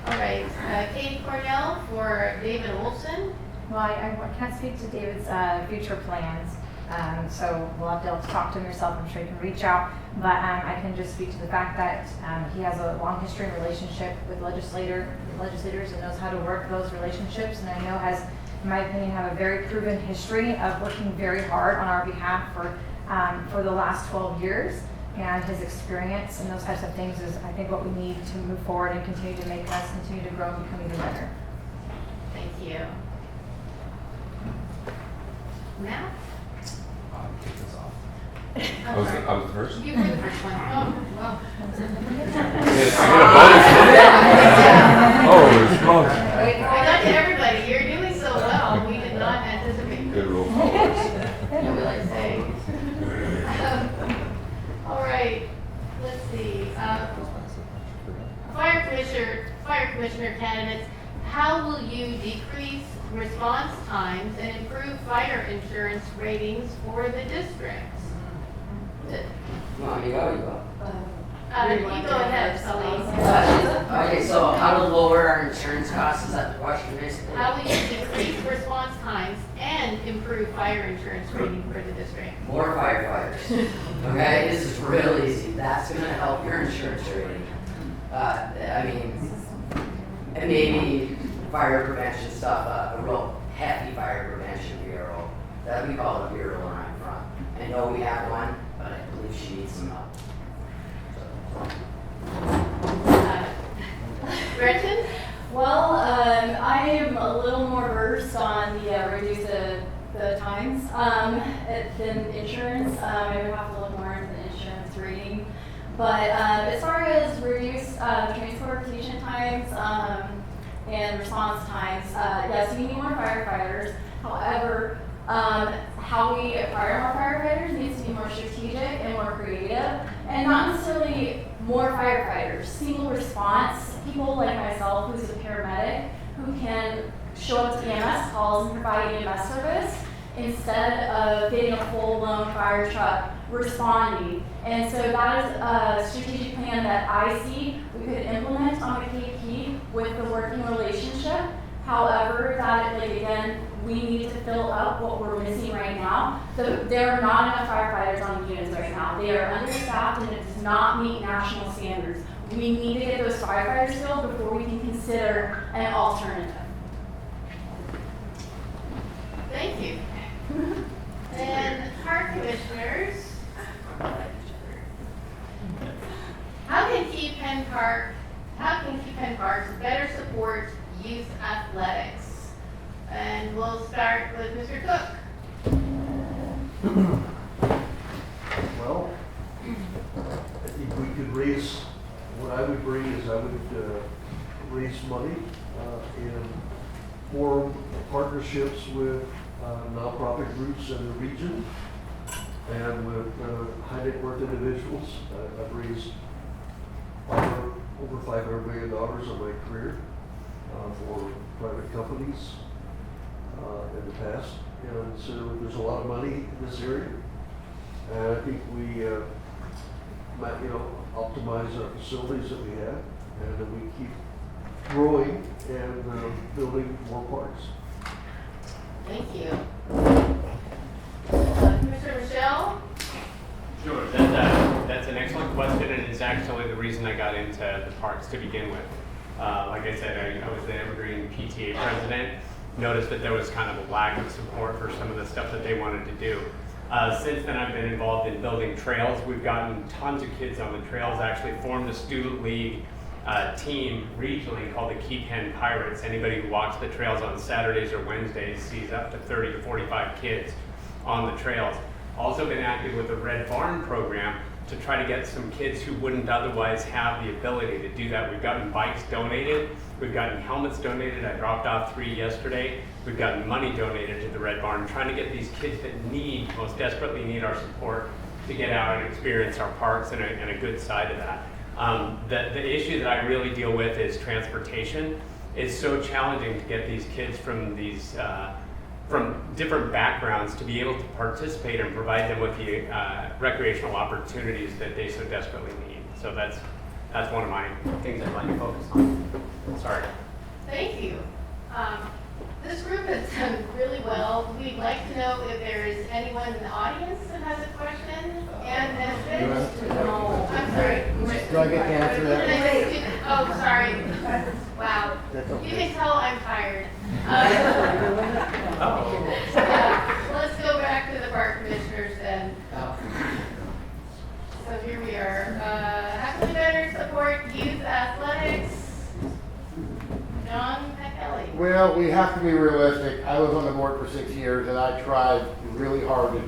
S2: All right, Katie Cornell for David Olson.
S3: Well, I can't speak to David's future plans, so we'll have to talk to him yourself. I'm sure you can reach out, but I can just speak to the fact that he has a long history and relationship with legislators and knows how to work those relationships, and I know has, in my opinion, have a very proven history of working very hard on our behalf for the last 12 years, and his experience and those types of things is, I think, what we need to move forward and continue to make us continue to grow and become even better.
S2: Thank you. Matt?
S4: I'll kick this off. I was the first?
S2: You were the first one. Oh, well.
S4: Oh, there's close.
S2: I got to everybody. You're doing so well. We did not anticipate.
S4: Good roll call.
S2: Yeah, we like saying. All right. Let's see. Fire commissioner candidates, how will you decrease response times and improve fire insurance ratings for the district?
S6: Well, you go.
S2: You go ahead, Sully.
S6: Okay, so how to lower our insurance costs, is that the question basically?
S2: How will you decrease response times and improve fire insurance rating for the district?
S6: More firefighters. Okay, this is real easy. That's gonna help your insurance rating. And maybe fire prevention stuff, a real hefty fire prevention bureau. That we call a bureau when I'm from. I know we have one, but I believe she needs some help.
S2: Gretchen?
S7: Well, I am a little more versed on the reduce the times than insurance. I would have to look more into the insurance rating. But as far as reduce transportation times and response times, yes, we need more firefighters. However, how we acquire more firefighters needs to be more strategic and more creative, and not necessarily more firefighters. Single response, people like myself, who's a paramedic, who can show up to EMS calls and provide EMS service instead of getting a full-blown fire truck responding. And so that is a strategic plan that I see we could implement on the KP with the working relationship. However, that, like, again, we need to fill up what we're missing right now. So there are not enough firefighters on the units right now. They are understaffed and it does not meet national standards. We need to get those firefighters filled before we can consider an alternative.
S2: Thank you. And park commissioners, how can Key Penn Parks better support youth athletics? And we'll start with Mr. Cook.
S11: Well, I think we could raise, what I would bring is I would raise money and form partnerships with nonprofit groups in the region and with high net worth individuals. I've raised over $500 million in my career for private companies in the past. And so there's a lot of money in this area. And I think we might, optimize our facilities that we have, and that we keep growing and building more parks.
S2: Thank you. Mr. Michelle?
S12: Sure, that's an excellent question, and it's actually the reason I got into the parks to begin with. Like I said, I was the Evergreen PTA president, noticed that there was kind of a lack of support for some of the stuff that they wanted to do. Since then, I've been involved in building trails. We've gotten tons of kids on the trails, actually formed a student league team regionally called the Key Pen Pirates. Anybody who walks the trails on Saturdays or Wednesdays sees up to 30 to 45 kids on the trails. Also been active with the Red Barn program to try to get some kids who wouldn't otherwise have the ability to do that. We've gotten bikes donated, we've gotten helmets donated. I dropped off 3 yesterday. We've gotten money donated to the Red Barn, trying to get these kids that most desperately need our support to get out and experience our parks and a good side of that. The issue that I really deal with is transportation. It's so challenging to get these kids from different backgrounds to be able to participate and provide them with the recreational opportunities that they so desperately need. So that's one of my things I'd like to focus on. Sorry.
S2: Thank you. This group has done really well. We'd like to know if there is anyone in the audience that has a question. And no, I'm sorry.
S10: Do I get to answer that?
S2: Oh, sorry. Wow. You can tell I'm tired. Let's go back to the park commissioners then. So here we are. How can we better support youth athletics? John Kelly.
S10: Well, we have to be realistic. I was on the board for 6 years, and I tried really hard to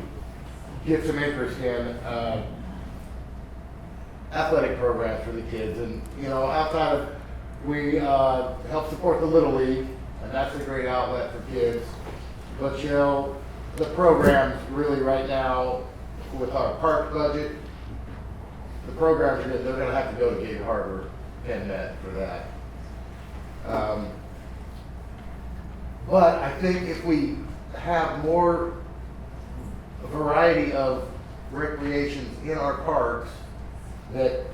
S10: get some interest in athletic programs for the kids. And, you know, outside of, we help support the Little League, and that's a great outlet for kids. But, you know, the programs really right now, with our park budget, the programs are good. They're going to have to go to Gig Harbor, Penn Net for that. But I think if we have more variety of recreations in our parks, that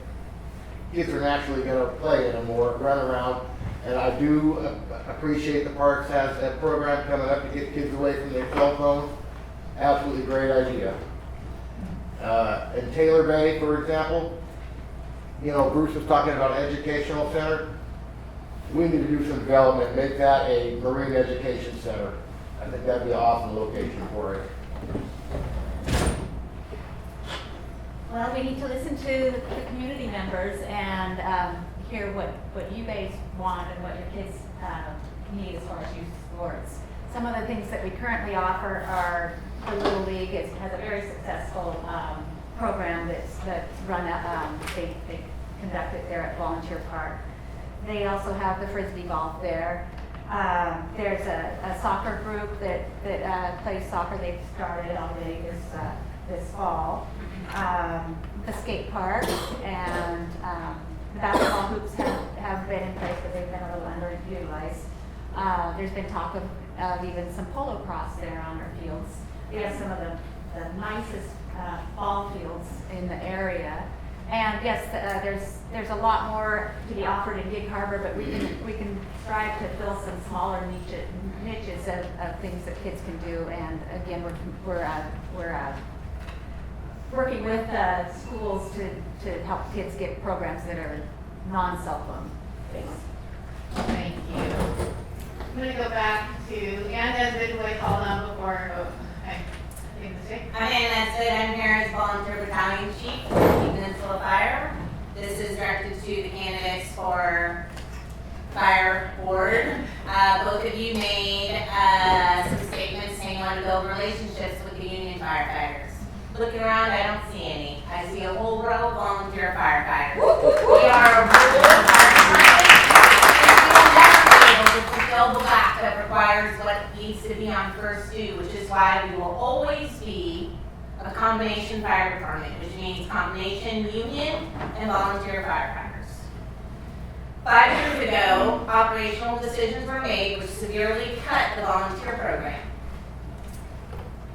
S10: kids are naturally going to play in them more, run around. And I do appreciate the parks has a program coming up to get kids away from their cell phones. Absolutely great idea. In Taylor Bay, for example, you know, Bruce was talking about an educational center. We need to do some development, make that a marine education center. I think that'd be an awesome location for it.
S9: Well, we need to listen to the community members and hear what you guys want and what your kids need as far as youth sports. Some of the things that we currently offer are the Little League has a very successful program that's run they conduct it there at Volunteer Park. They also have the Frisbee golf there. There's a soccer group that plays soccer. They've started already this fall. The skate park and the basketball hoops have been in place, but they've been a little underutilized. There's been talk of even some polo cross there on our fields. We have some of the nicest ball fields in the area. And yes, there's a lot more to be offered in Gig Harbor, but we can strive to fill some smaller niches of things that kids can do. And again, we're working with schools to help kids get programs that are non-cell phone based.
S2: Thank you. I'm going to go back to Ann Nesbitt, who I called on before. Oh, okay.
S15: I'm Ann Nesbitt. I'm here as volunteer battalion chief for the Peninsula Fire. This is directed to the candidates for fire board. Both of you made some statements saying you want to build relationships with the union firefighters. Looking around, I don't see any. I see a whole row of volunteer firefighters. We are a able to fulfill the gap that requires what needs to be on first due, which is why we will always be a combination fire department, which means combination union and volunteer firefighters. 5 years ago, operational decisions were made which severely cut the volunteer program.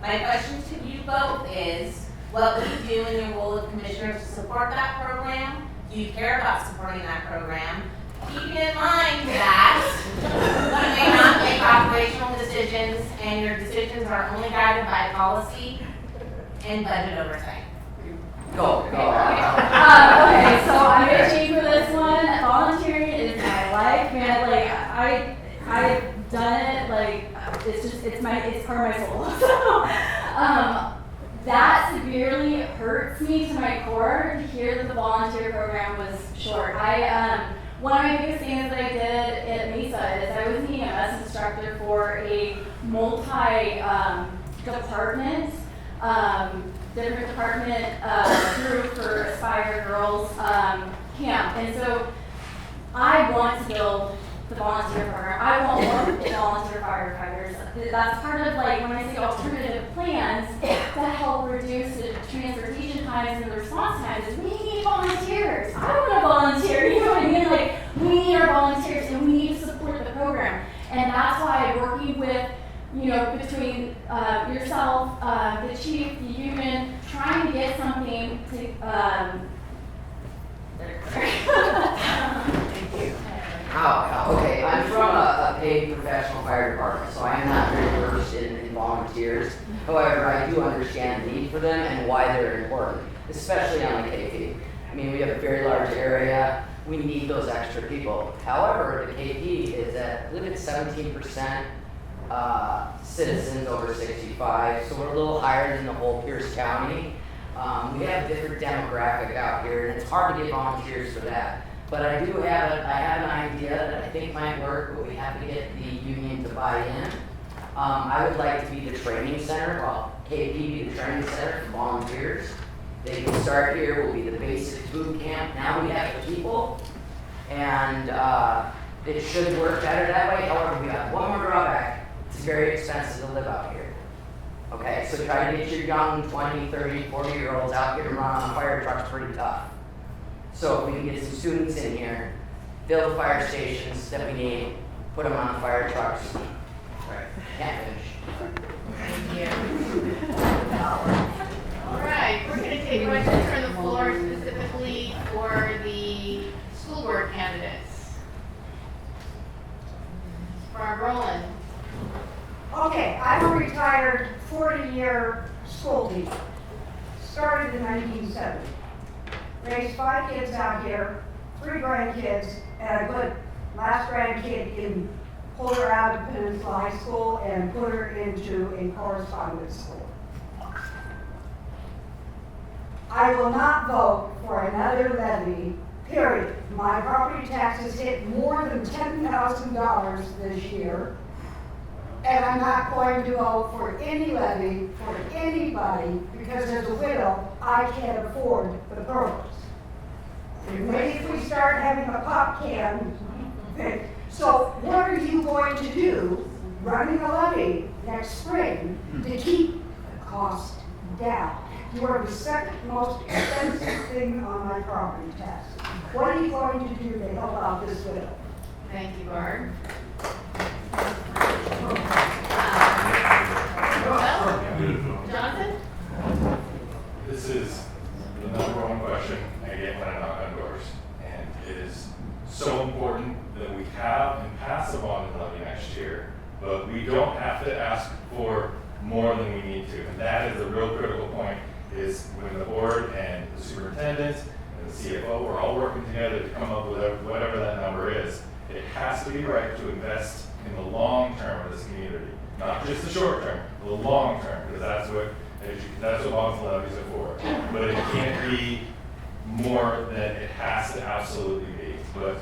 S15: My question to you both is, what will you do in your role of commissioners to support that program? Do you care about supporting that program? Keeping in mind that you may not make operational decisions and your decisions are only guided by policy and budget oversight.
S6: Go.
S7: Okay, so I'm gonna cheat for this one. Volunteering is my life, man. Like I've done it. Like it's part of my soul. So short. One of my biggest things that I did at Mesa is I was the EMS instructor for a multi-department, different department group for Aspire Girls camp. And so I want to build the volunteer program. I want more volunteer firefighters. That's part of like when I say alternative plans to help reduce the transportation times and the response times is we need volunteers. I don't want to volunteer, you know what I mean? Like we need our volunteers and we need to support the program. And that's why working with, between yourself, the chief, the union, trying to get something to
S6: Thank you. Okay, I'm from a paid professional fire department, so I am not very versed in volunteers. However, I do understand the need for them and why they're important, especially on the KP. I mean, we have a very large area. We need those extra people. However, the KP is at, I believe it's 17% citizens over 65, so we're a little higher than the whole Pierce County. We have a different demographic out here, and it's hard to get volunteers for that. But I do have an idea that I think might work, but we have to get the union to buy in. I would like to be the training center, while KP be the training center for volunteers. They can start here, we'll be the basic boot camp. Now we have the people, and it should work better that way. However, we have one more drawback. It's very expensive to live out here. Okay, so trying to get your young 20, 30, 40-year-olds out here to run on a fire truck's pretty tough. So if we can get some students in here, build fire stations that we need, put them on the fire trucks. Can't finish.
S2: Thank you. All right, we're going to take questions from the floor specifically for the school board candidates. Barb Rowland.
S16: Okay, I'm a retired 40-year school teacher. Started in 1970. Raised 5 kids out here, 3 grandkids, and I put last grandkid in, pulled her out of Peninsula High School and put her into a correspondence school. I will not vote for another levy, period. My property taxes hit more than $10,000 this year, and I'm not going to vote for any levy for anybody because as a widow, I can't afford the programs. Maybe if we start having a pop can thing. So what are you going to do running a levy next spring to keep the cost down? You are the second most expensive thing on my property tax. What are you going to do to help out this widow?
S2: Thank you, Barb. Jonathan?
S5: This is the number one question I get when I knock on doors. And it is so important that we have and pass a bond levy next year, but we don't have to ask for more than we need to. And that is the real critical point, is when the board and the superintendent and the CFO are all working together to come up with whatever that number is. It has to be right to invest in the long term of this community, not just the short term, the long term, because that's what bonds and levies are for. But it can't be more than it has to absolutely be. But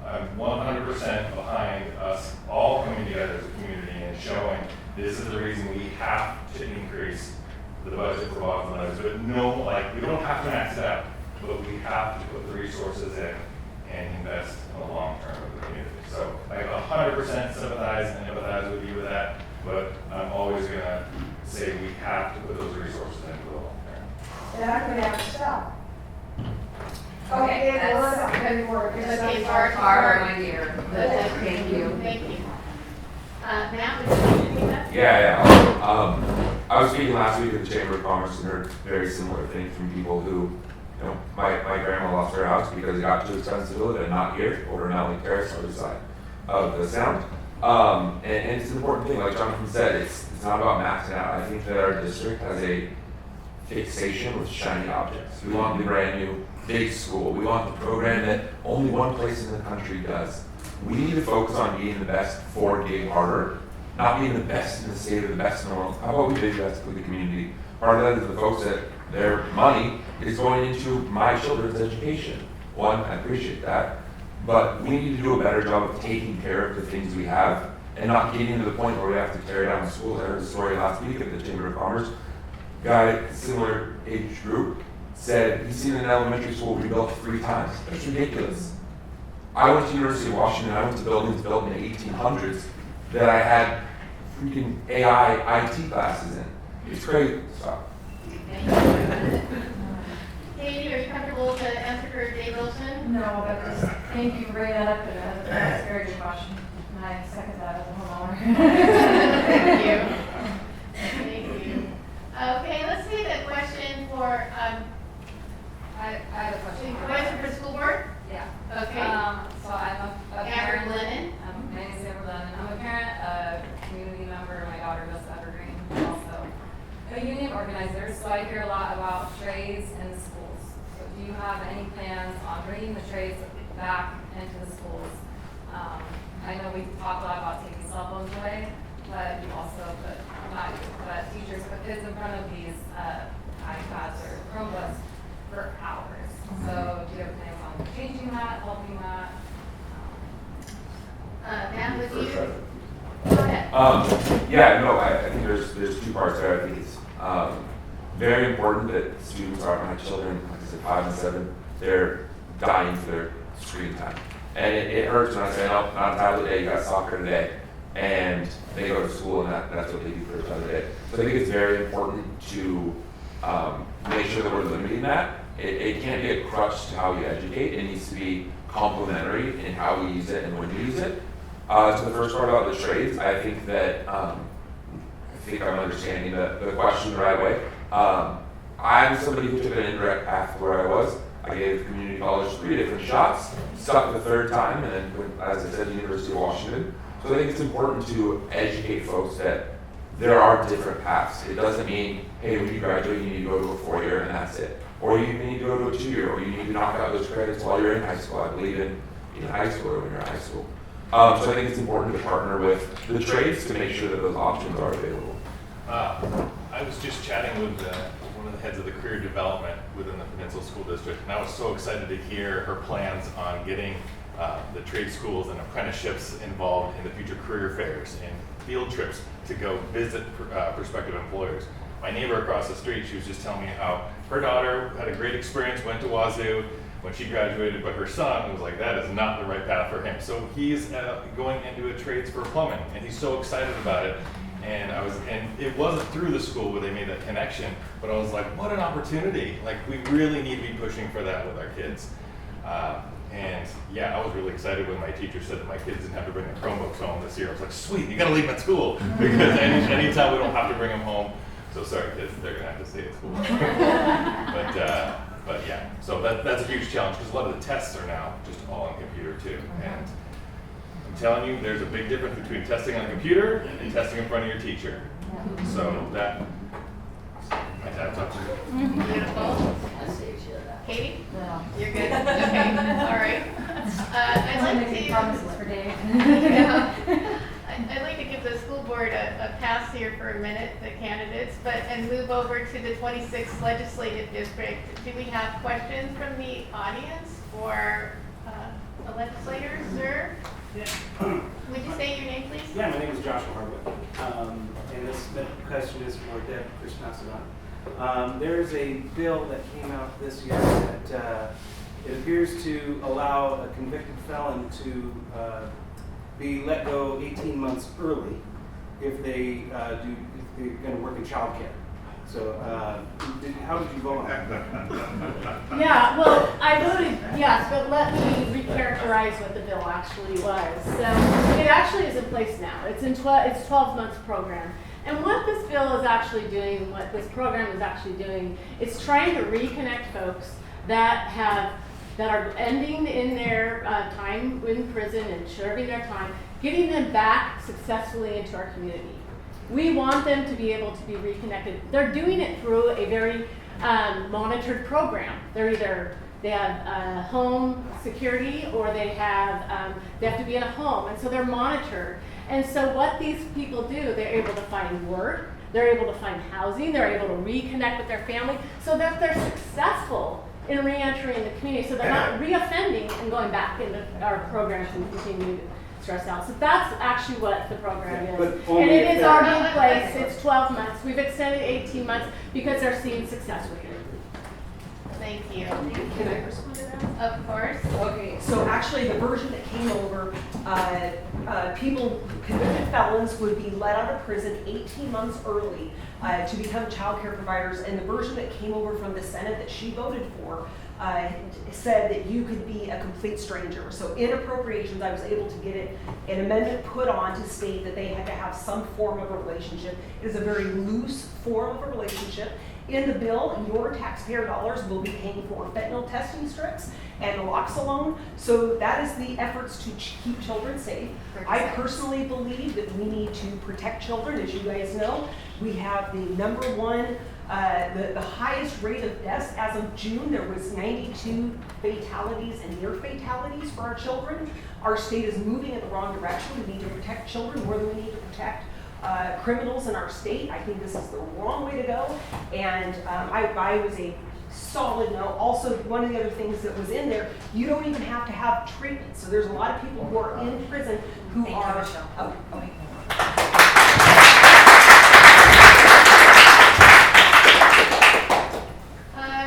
S5: I'm 100% behind us all coming together as a community and showing this is the reason we have to increase the budget for bonds and levies. But no, we don't have to max it out, but we have to put the resources in and invest in the long term of the community. So I 100% sympathize and empathize with you with that, but I'm always going to say we have to put those resources into the long term.
S16: And I'm going to have to stop.
S13: Okay, that's
S2: Okay,
S13: Barb, my dear. Thank you.
S2: Thank you. Matt, would you like to do that?
S4: Yeah. I was speaking last week at the Chamber of Commerce and heard very similar things from people who, my grandma lost her house because it got too expensive to live and not here, over in Allen Terrace, other side of the sound. And it's an important thing, like Jonathan said, it's not about maxing out. I think that our district has a fixation with shiny objects. We want the brand new big school. We want the program that only one place in the country does. We need to focus on being the best for Gig Harbor, not being the best in the state or the best in the world. How about we do the best for the community? Part of that is the folks that their money is going into my children's education. One, I appreciate that, but we need to do a better job of taking care of the things we have and not getting to the point where we have to tear down schools. I heard a story last week at the Chamber of Commerce. Guy, similar age group, said he's seen an elementary school rebuilt 3 times. That's ridiculous. I went to University of Washington, I went to buildings built in the 1800s that I had freaking AI IT classes in. It's crazy stuff.
S2: Katie, are you comfortable to answer for Dave Wilson?
S3: No, but just thank you for bringing that up, and that's a very good question. And I second that as a homeowner.
S2: Thank you. Thank you. Okay, let's take a question for,
S17: I have a question.
S2: question for school board?
S17: Yeah.
S2: Okay.
S17: So I'm a
S2: Amber
S17: parent.
S2: Lennon.
S17: My name is Amber Lennon. I'm a parent, a community member. My daughter goes to Evergreen. I'm also a union organizer, so I hear a lot about trades in the schools. So do you have any plans on bringing the trades back into the schools? I know we talk a lot about taking cell phones away, but you also put, not you, but teachers put kids in front of these iPads or Chromebooks for hours. So do you have plans on changing that, helping that?
S2: Matt, with you? Go ahead.
S4: Yeah, no, I think there's 2 parts there. I think it's very important that students are, my children, like I said, 5 and 7, they're dying for their screen time. And it hurts when I say, no, not entirely today, you got soccer today. And they go to school and that's what they do for the rest of the day. So I think it's very important to make sure that we're limiting that. It can't be a crutch to how we educate. It needs to be complementary in how we use it and when we use it. To the first part about the trades, I think that I think I'm understanding the question the right way. I'm somebody who took an indirect path to where I was. I gave community college 3 different shots, stuck the 3rd time, and then went, as I said, to the University of Washington. So I think it's important to educate folks that there are different paths. It doesn't mean, hey, when you graduate, you need to go to a 4-year and that's it. Or you need to go to a 2-year, or you need to knock out those credits while you're in high school. I believe in high school or when you're in high school. So I think it's important to partner with the trades to make sure that those options are available.
S5: I was just chatting with one of the heads of the career development within the Peninsula School District, and I was so excited to hear her plans on getting the trade schools and apprenticeships involved in the future career fairs and field trips to go visit prospective employers. My neighbor across the street, she was just telling me how her daughter had a great experience, went to Wazoo when she graduated, but her son was like, that is not the right path for him. So he's going into a trades for plumbing, and he's so excited about it. And it wasn't through the school where they made that connection, but I was like, what an opportunity. Like, we really need to be pushing for that with our kids. And yeah, I was really excited when my teacher said that my kids didn't have to bring their Chromebooks home this year. I was like, sweet, you gotta leave them at school. Because anytime we don't have to bring them home, so sorry kids, they're gonna have to stay at school. But yeah, so that's a huge challenge because a lot of the tests are now just all on computer too. And I'm telling you, there's a big difference between testing on a computer and testing in front of your teacher. So that, my dad talked to you.
S2: Beautiful. Katie? No. You're good? Okay, all right. I'd like to
S3: promises for Dave.
S2: I'd like to give the school board a pass here for a minute, the candidates, and move over to the 26th legislative district. Do we have questions from the audience for the legislators, sir?
S18: Yeah.
S2: Would you say your name, please?
S18: Yeah, my name is Joshua Hardwick, and this question is for Deb Christmasodon. There's a bill that came out this year that it appears to allow a convicted felon to be let go 18 months early if they're going to work in childcare. So, how did you vote on that?
S14: Yeah, well, I voted yes, but let me recharacterize what the bill actually was. So it actually is in place now. It's 12 months program. And what this bill is actually doing, what this program is actually doing, it's trying to reconnect folks that are ending in their time in prison and serving their time, getting them back successfully into our community. We want them to be able to be reconnected. They're doing it through a very monitored program. They have home security, or they have to be in a home, and so they're monitored. And so what these people do, they're able to find work, they're able to find housing, they're able to reconnect with their family, so that they're successful in re-entering the community, so they're not re-offending and going back into our programs and continue to stress out. So that's actually what the program is.
S18: But
S14: And
S18: only
S14: it
S18: if
S14: is
S18: they're-
S14: already in place. It's 12 months. We've extended 18 months because they're seeing success with it.
S2: Thank you.
S8: Can I respond to that?
S2: Of course.
S8: Okay, so actually the version that came over, people, convicted felons would be let out of prison 18 months early to become child care providers. And the version that came over from the Senate that she voted for said that you could be a complete stranger. So in appropriations, I was able to get an amendment put on to state that they had to have some form of a relationship. It is a very loose form of a relationship. In the bill, your taxpayer dollars will be paying for fentanyl testing strips and naloxone. So that is the efforts to keep children safe. I personally believe that we need to protect children. As you guys know, we have the number one, the highest rate of deaths. As of June, there was 92 fatalities and near fatalities for our children. Our state is moving in the wrong direction. We need to protect children more than we need to protect criminals in our state. I think this is the wrong way to go, and I was a solid no. Also, one of the other things that was in there, you don't even have to have treatment. So there's a lot of people who are in prison who are.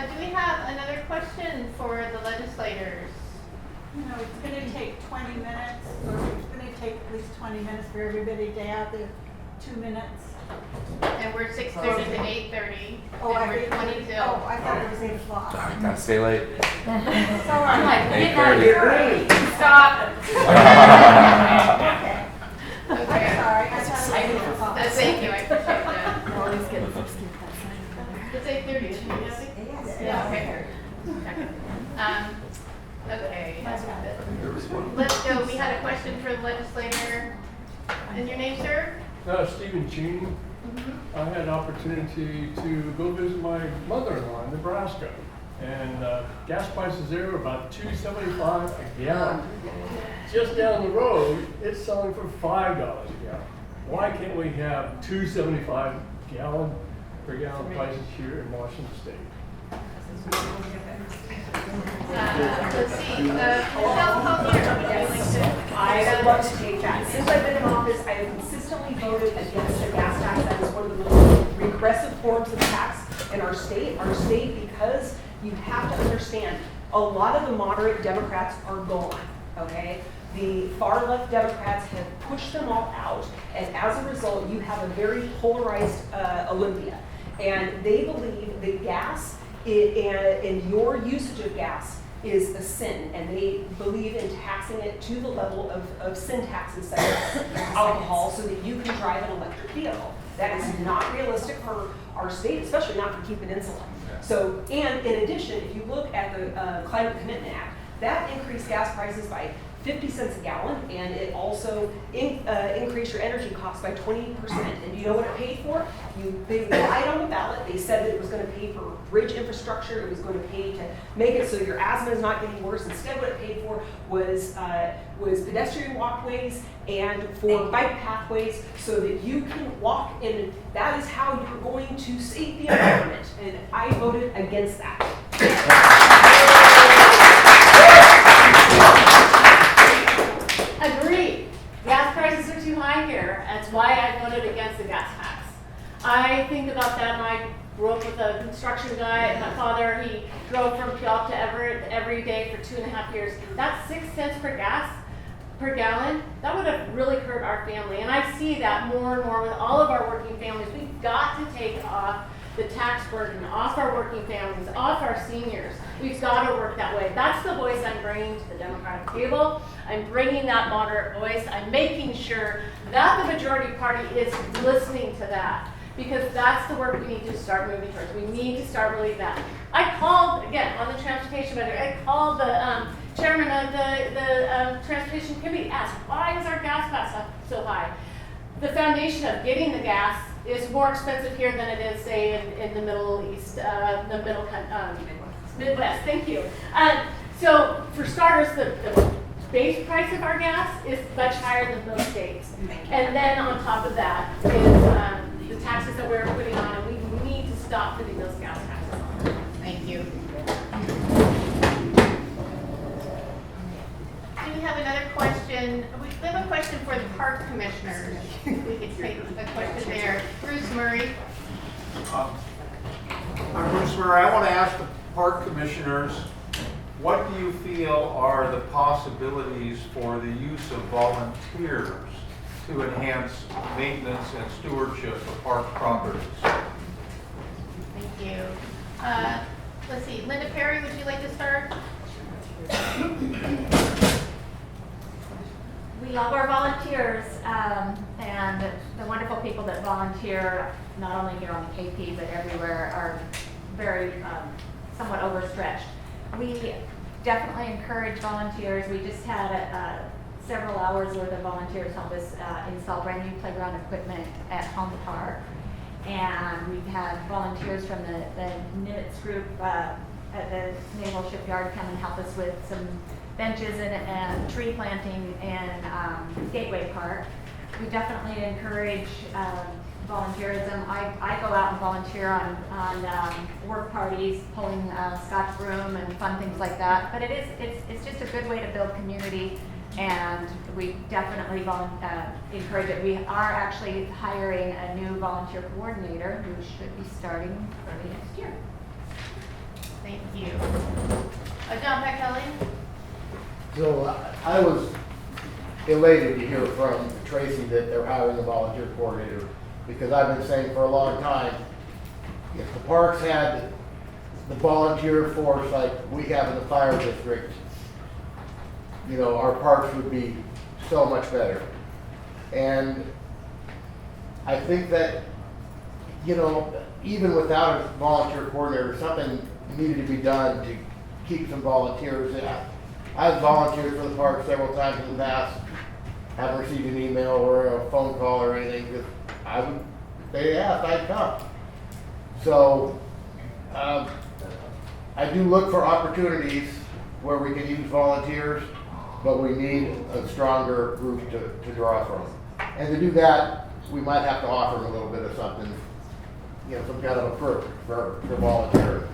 S2: Do we have another question for the legislators?
S19: You know, it's going to take 20 minutes, or it's going to take at least 20 minutes for everybody to have their 2 minutes.
S2: And we're 6:30 to 8:30.
S19: Oh,
S2: and
S19: I
S2: we're
S19: did-
S2: 22.
S19: oh, I thought it was 8 o'clock.
S4: Sorry, gotta stay late.
S19: So I'm like,
S4: 8:30.
S2: Stop.
S19: Okay.
S2: Okay.
S19: Sorry, I thought it was 8 o'clock.
S2: Thank you, I appreciate that.
S7: Always get the first
S2: It's 8:30, isn't it, Kathy?
S19: Yes.
S2: Yeah, okay. Okay. Let's go. We had a question for the legislator. And your name, sir?
S20: Stephen Cheney. I had an opportunity to go visit my mother-in-law in Nebraska, and gas prices there are about $2.75 a gallon. Just down the road, it's selling for $5 a gallon. Why can't we have $2.75 per gallon prices here in Washington State?
S2: Let's see. Michelle Collier.
S8: I would love to take that. Since I've been in office, I have consistently voted against the gas tax. That is one of the most regressive forms of tax in our state. Our state, because you have to understand, a lot of the moderate Democrats are gone, okay? The far left Democrats have pushed them all out, and as a result, you have a very polarized Olympia. And they believe that gas and your usage of gas is a sin, and they believe in taxing it to the level of sin taxes such as alcohol so that you can drive an electric vehicle. That is not realistic for our state, especially not for Key Peninsula. So, and in addition, if you look at the Climate Commitment Act, that increased gas prices by 50 cents a gallon, and it also increased your energy costs by 20%. And do you know what it paid for? They lied on the ballot. They said that it was going to pay for bridge infrastructure. It was going to pay to make it so your asthma is not getting worse. Instead, what it paid for was pedestrian walkways and for bike pathways so that you can walk, and that is how you're going to save the environment. And I voted against that.
S14: Agreed. Gas prices are too high here. That's why I voted against the gas tax. I think about that. I grew up with a construction guy. My father, he drove from Puyallup to Everett every day for 2.5 years. That's 6 cents per gallon. That would have really hurt our family. And I see that more and more with all of our working families. We've got to take off the tax burden off our working families, off our seniors. We've got to work that way. That's the voice I'm bringing to the Democratic table. I'm bringing that moderate voice. I'm making sure that the majority party is listening to that, because that's the work we need to start moving towards. We need to start believing that. I called, again, on the transportation budget, I called the chairman of the transportation committee, asked, why is our gas cost so high? The foundation of getting the gas is more expensive here than it is, say, in the Middle East, Midwest. Thank you. So, for starters, the base price of our gas is much higher than most states. And then on top of that is the taxes that we're putting on, and we need to stop putting those gas taxes on.
S2: Thank you. another question. We have a question for the park commissioners. We could take a question there. Bruce Murray.
S19: I'm Bruce Murray. I want to ask the park commissioners, what do you feel are the possibilities for the use of volunteers to enhance maintenance and stewardship of park properties?
S2: Thank you. Let's see, Linda Perry, would you like to start?
S9: We love our volunteers and the wonderful people that volunteer, not only here on the KP, but everywhere, are very somewhat overstretched. We definitely encourage volunteers. We just had several hours worth of volunteers help us install brand new playground equipment at Home Park. And we've had volunteers from the Nimitz group at the Naval Shipyard come and help us with some benches and tree planting in Gateway Park. We definitely encourage volunteerism. I go out and volunteer on work parties, pulling Scotch broom and fun things like that. But it's just a good way to build community, and we definitely encourage it. We are actually hiring a new volunteer coordinator who should be starting early next year.
S2: Thank you. John Kelly.
S10: So I was elated to hear from Tracy that they're hiring a volunteer coordinator, because I've been saying for a long time, if the parks had the volunteer force like we have in the fire district, you know, our parks would be so much better. And I think that, you know, even without a volunteer coordinator, something needed to be done to keep some volunteers in. I've volunteered for the park several times in the past, haven't received an email or a phone call or anything, because if they asked, I'd come. So I do look for opportunities where we can use volunteers, but we need a stronger group to draw from. And to do that, we might have to offer them a little bit of something, you know, some kind of a perk for volunteering.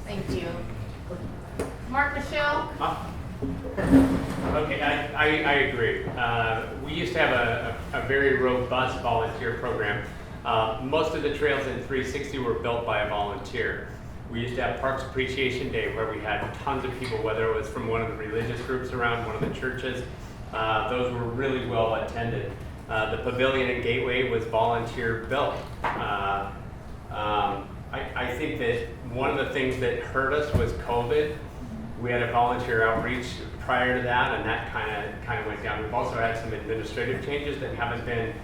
S2: Thank you. Mark Michelle.
S12: Okay, I agree. We used to have a very robust volunteer program. Most of the trails in 360 were built by a volunteer. We used to have Parks Appreciation Day where we had tons of people, whether it was from one of the religious groups around, one of the churches. Those were really well attended. The pavilion and Gateway was volunteer built. I think that one of the things that hurt us was COVID. We had a volunteer outreach prior to that, and that kind of went down. We've also had some administrative changes that haven't been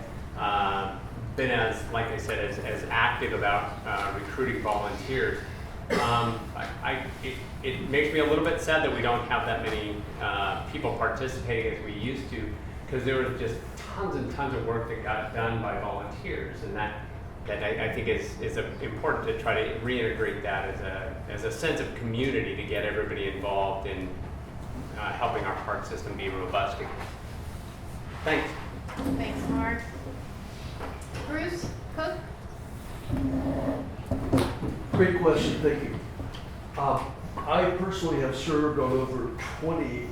S12: as, like I said, as active about recruiting volunteers. It makes me a little bit sad that we don't have that many people participating as we used to, because there was just tons and tons of work that got done by volunteers, and that I think is important to try to reintegrate that as a sense of community to get everybody involved in helping our park system be robust again. Thanks.
S2: Thanks, Mark. Bruce Cook.
S11: Great question, thank you. I personally have served on over 20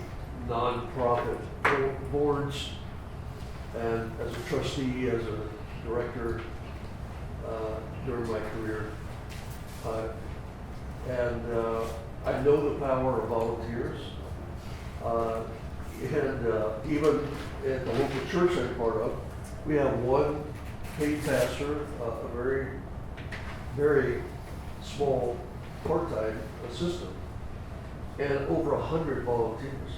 S11: nonprofit boards, and as a trustee, as a director during my career. I know the power of volunteers. Even at the local church I'm part of, we have one paid pastor, a very, very small part-time assistant, and over 100 volunteers.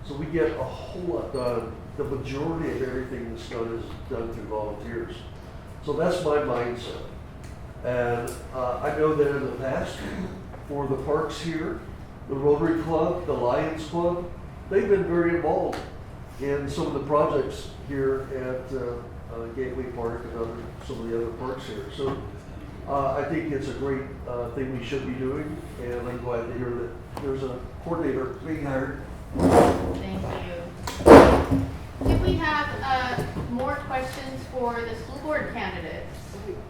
S11: So we get a whole lot done. The majority of everything that's done is done through volunteers. So that's my mindset. And I know that in the past, for the parks here, the Rotary Club, the Lions Club, they've been very involved in some of the projects here at Gateway Park and some of the other parks here. So I think it's a great thing we should be doing, and I'm glad to hear that there's a coordinator being hired.
S2: Thank you. Do we have more questions for the school board candidates?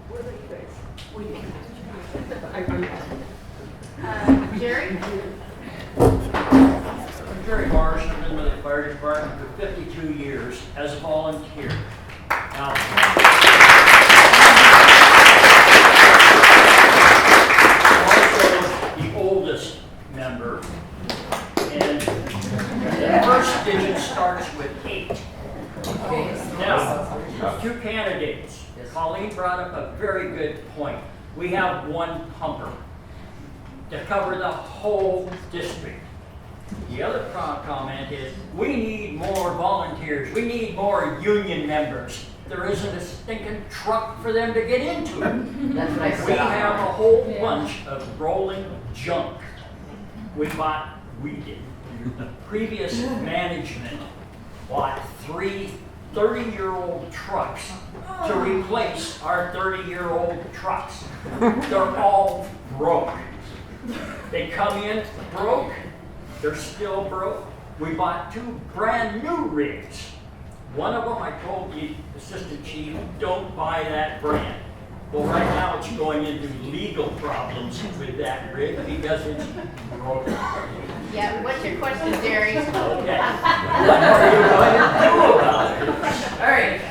S8: What about you guys?
S2: We think. Jerry?
S21: I'm Jerry Marsh. I'm in the Fire Department for 52 years as a volunteer. Now, also the oldest member, and the first digit starts with 8. Now, 2 candidates. Colleen brought up a very good point. We have 1 pumper to cover the whole district. The other comment is, we need more volunteers. We need more union members. There isn't a stinking truck for them to get into.
S6: That's what I said.
S21: We have a whole bunch of rolling junk. We did. The previous management bought 3 30-year-old trucks to replace our 30-year-old trucks. They're all broke. They come in broke. They're still broke. We bought 2 brand new rigs. One of them, I told the assistant chief, don't buy that brand. Well, right now it's going into legal problems with that rig because it's broken.
S2: Yeah, what's your question, Jerry?
S21: Okay. What are you going to do about it?
S6: All right,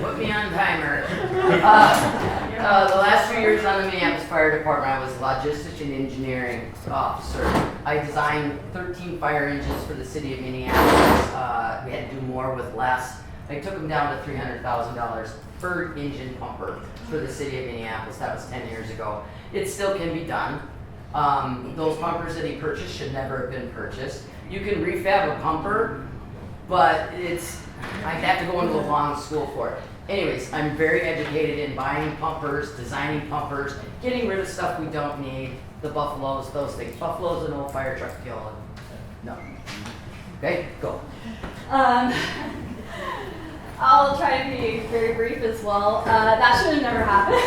S6: put me on timer. The last 2 years on the Minneapolis Fire Department, I was a logistics and engineering officer. I designed 13 fire engines for the city of Minneapolis. We had to do more with less. I took them down to $300,000 per engine pumper for the city of Minneapolis. That was 10 years ago. It still can be done. Those pumpers that he purchased should never have been purchased. You can refab a pumper, but I'd have to go into a long school for it. Anyways, I'm very educated in buying pumpers, designing pumpers, getting rid of stuff we don't need, the buffaloes, those things. Buffaloes and old fire truck fuel. No. Okay, go.
S7: I'll try to be very brief as well. That should have never happened.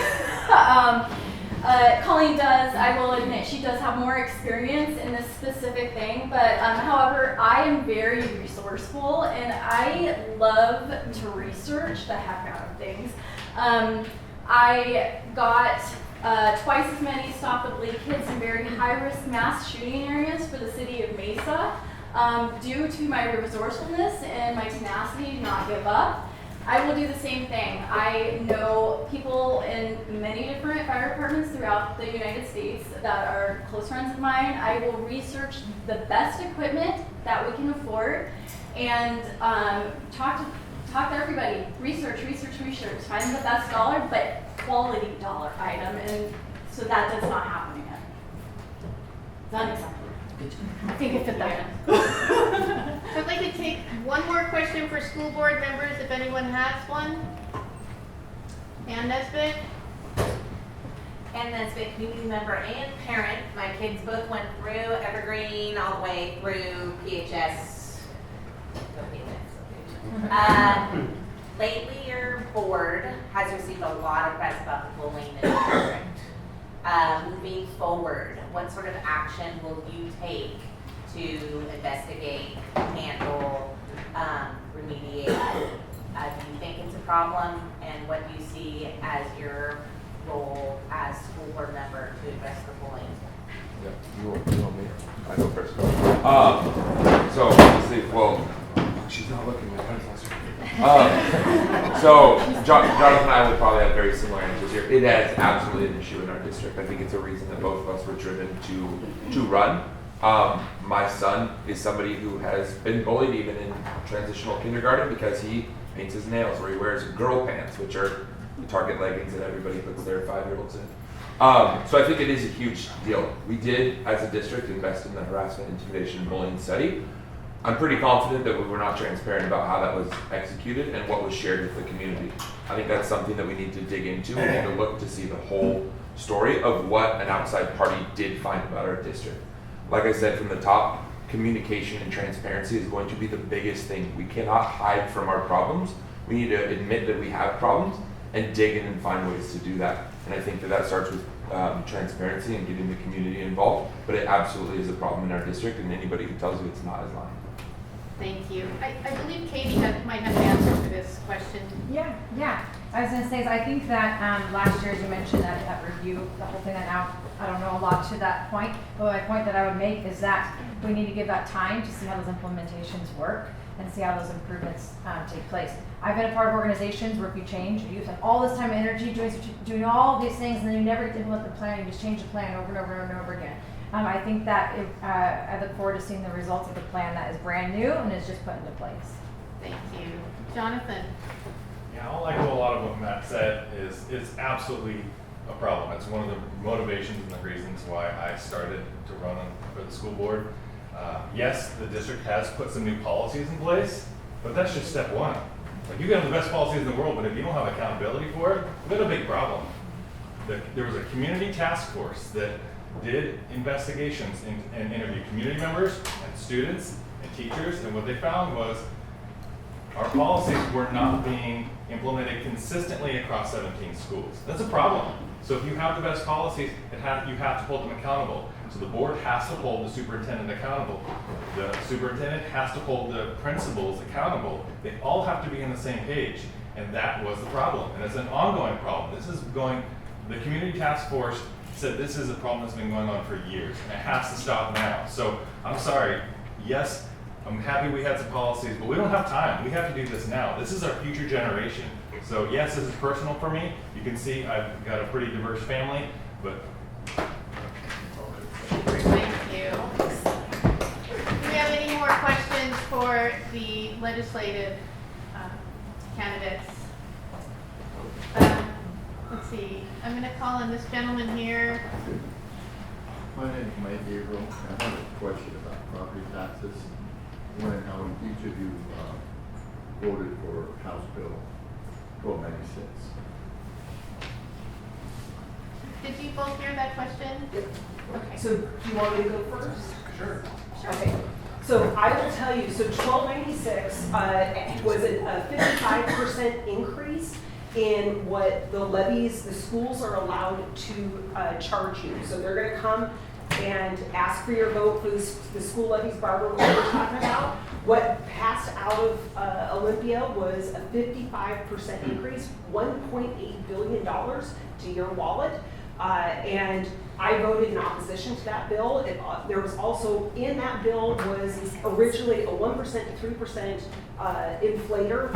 S7: Colleen does, I will admit, she does have more experience in this specific thing, but however, I am very resourceful and I love to research the heck out of things. I got twice as many Stop the Bleed kits in very high-risk mass shooting areas for the city of Mesa due to my resourcefulness and my tenacity to not give up. I will do the same thing. I know people in many different fire departments throughout the United States that are close friends of mine. I will research the best equipment that we can afford and talk to everybody. Research. Find the best dollar, but quality dollar item, and so that does not happen again. It's unacceptable. I think it fit that in.
S2: So I'd like to take one more question for school board members, if anyone has one. Ann Nesbitt?
S15: And that's been community member and parent. My kids both went through Evergreen all the way through PHS. Lately, your board has received a lot of press about the bullying in the district. Moving forward, what sort of action will you take to investigate, handle, remediate? Do you think it's a problem, and what do you see as your role as school board member to address the bullying?
S4: Yeah, you want me? I go first. So obviously, well, she's not looking. My friend's not so Jonathan and I would probably have very similar answers here. It is absolutely an issue in our district. I think it's a reason that both of us were driven to run. My son is somebody who has been bullied even in transitional kindergarten because he paints his nails or he wears girl pants, which are the Target leggings that everybody puts their 5-year-olds in. So I think it is a huge deal. We did, as a district, invest in the harassment, intimidation, and bullying study. I'm pretty confident that we were not transparent about how that was executed and what was shared with the community. I think that's something that we need to dig into. We need to look to see the whole story of what an outside party did find about our district. Like I said from the top, communication and transparency is going to be the biggest thing. We cannot hide from our problems. We need to admit that we have problems and dig in and find ways to do that. And I think that starts with transparency and getting the community involved. But it absolutely is a problem in our district, and anybody who tells you it's not is lying.
S2: Thank you. I believe Katie might have an answer to this question.
S3: Yeah. I was going to say, I think that last year, as you mentioned, that review, the whole thing, that now I don't know a lot to that point, but my point that I would make is that we need to give that time to see how those implementations work. and see how those improvements take place. I've been a part of organizations where if you change, you spend all this time and energy doing all these things, and then you never implement the plan. You just change the plan over and over and over again. I think that I look forward to seeing the results of the plan that is brand new and is just put into place.
S2: Thank you. Jonathan?
S5: Yeah, I'll echo a lot of what Matt said. It's absolutely a problem. It's one of the motivations and the reasons why I started to run for the school board. Yes, the district has put some new policies in place, but that's just step one. Like, you can have the best policies in the world, but if you don't have accountability for it, we've got a big problem. There was a community task force that did investigations and interviewed community members and students and teachers, and what they found was our policies were not being implemented consistently across 17 schools. That's a problem. So if you have the best policies, you have to hold them accountable. So the board has to hold the superintendent accountable. The superintendent has to hold the principals accountable. They all have to be on the same page. And that was the problem. And it's an ongoing problem. The community task force said this is a problem that's been going on for years, and it has to stop now. So I'm sorry, yes, I'm happy we had some policies, but we don't have time. We have to do this now. This is our future generation. So yes, this is personal for me. You can see I've got a pretty diverse family, but.
S2: Thank you. Do we have any more questions for the legislative candidates? Let's see. I'm going to call on this gentleman here.
S1: My name is Mike Gabriel. I have a question about property taxes. When and how each of you voted for House Bill 1296.
S2: Did you both hear that question?
S8: Okay. So do you want me to go first?
S5: Sure.
S8: Okay. So I will tell you, so 1296 was a 55% increase in what the levies, the schools are allowed to charge you. So they're going to come and ask for your vote for the school levies. Barbara, what we're talking about. What passed out of Olympia was a 55% increase, $1.8 billion to your wallet. And I voted in opposition to that bill. There was also, in that bill was originally a 1% to 3% inflator.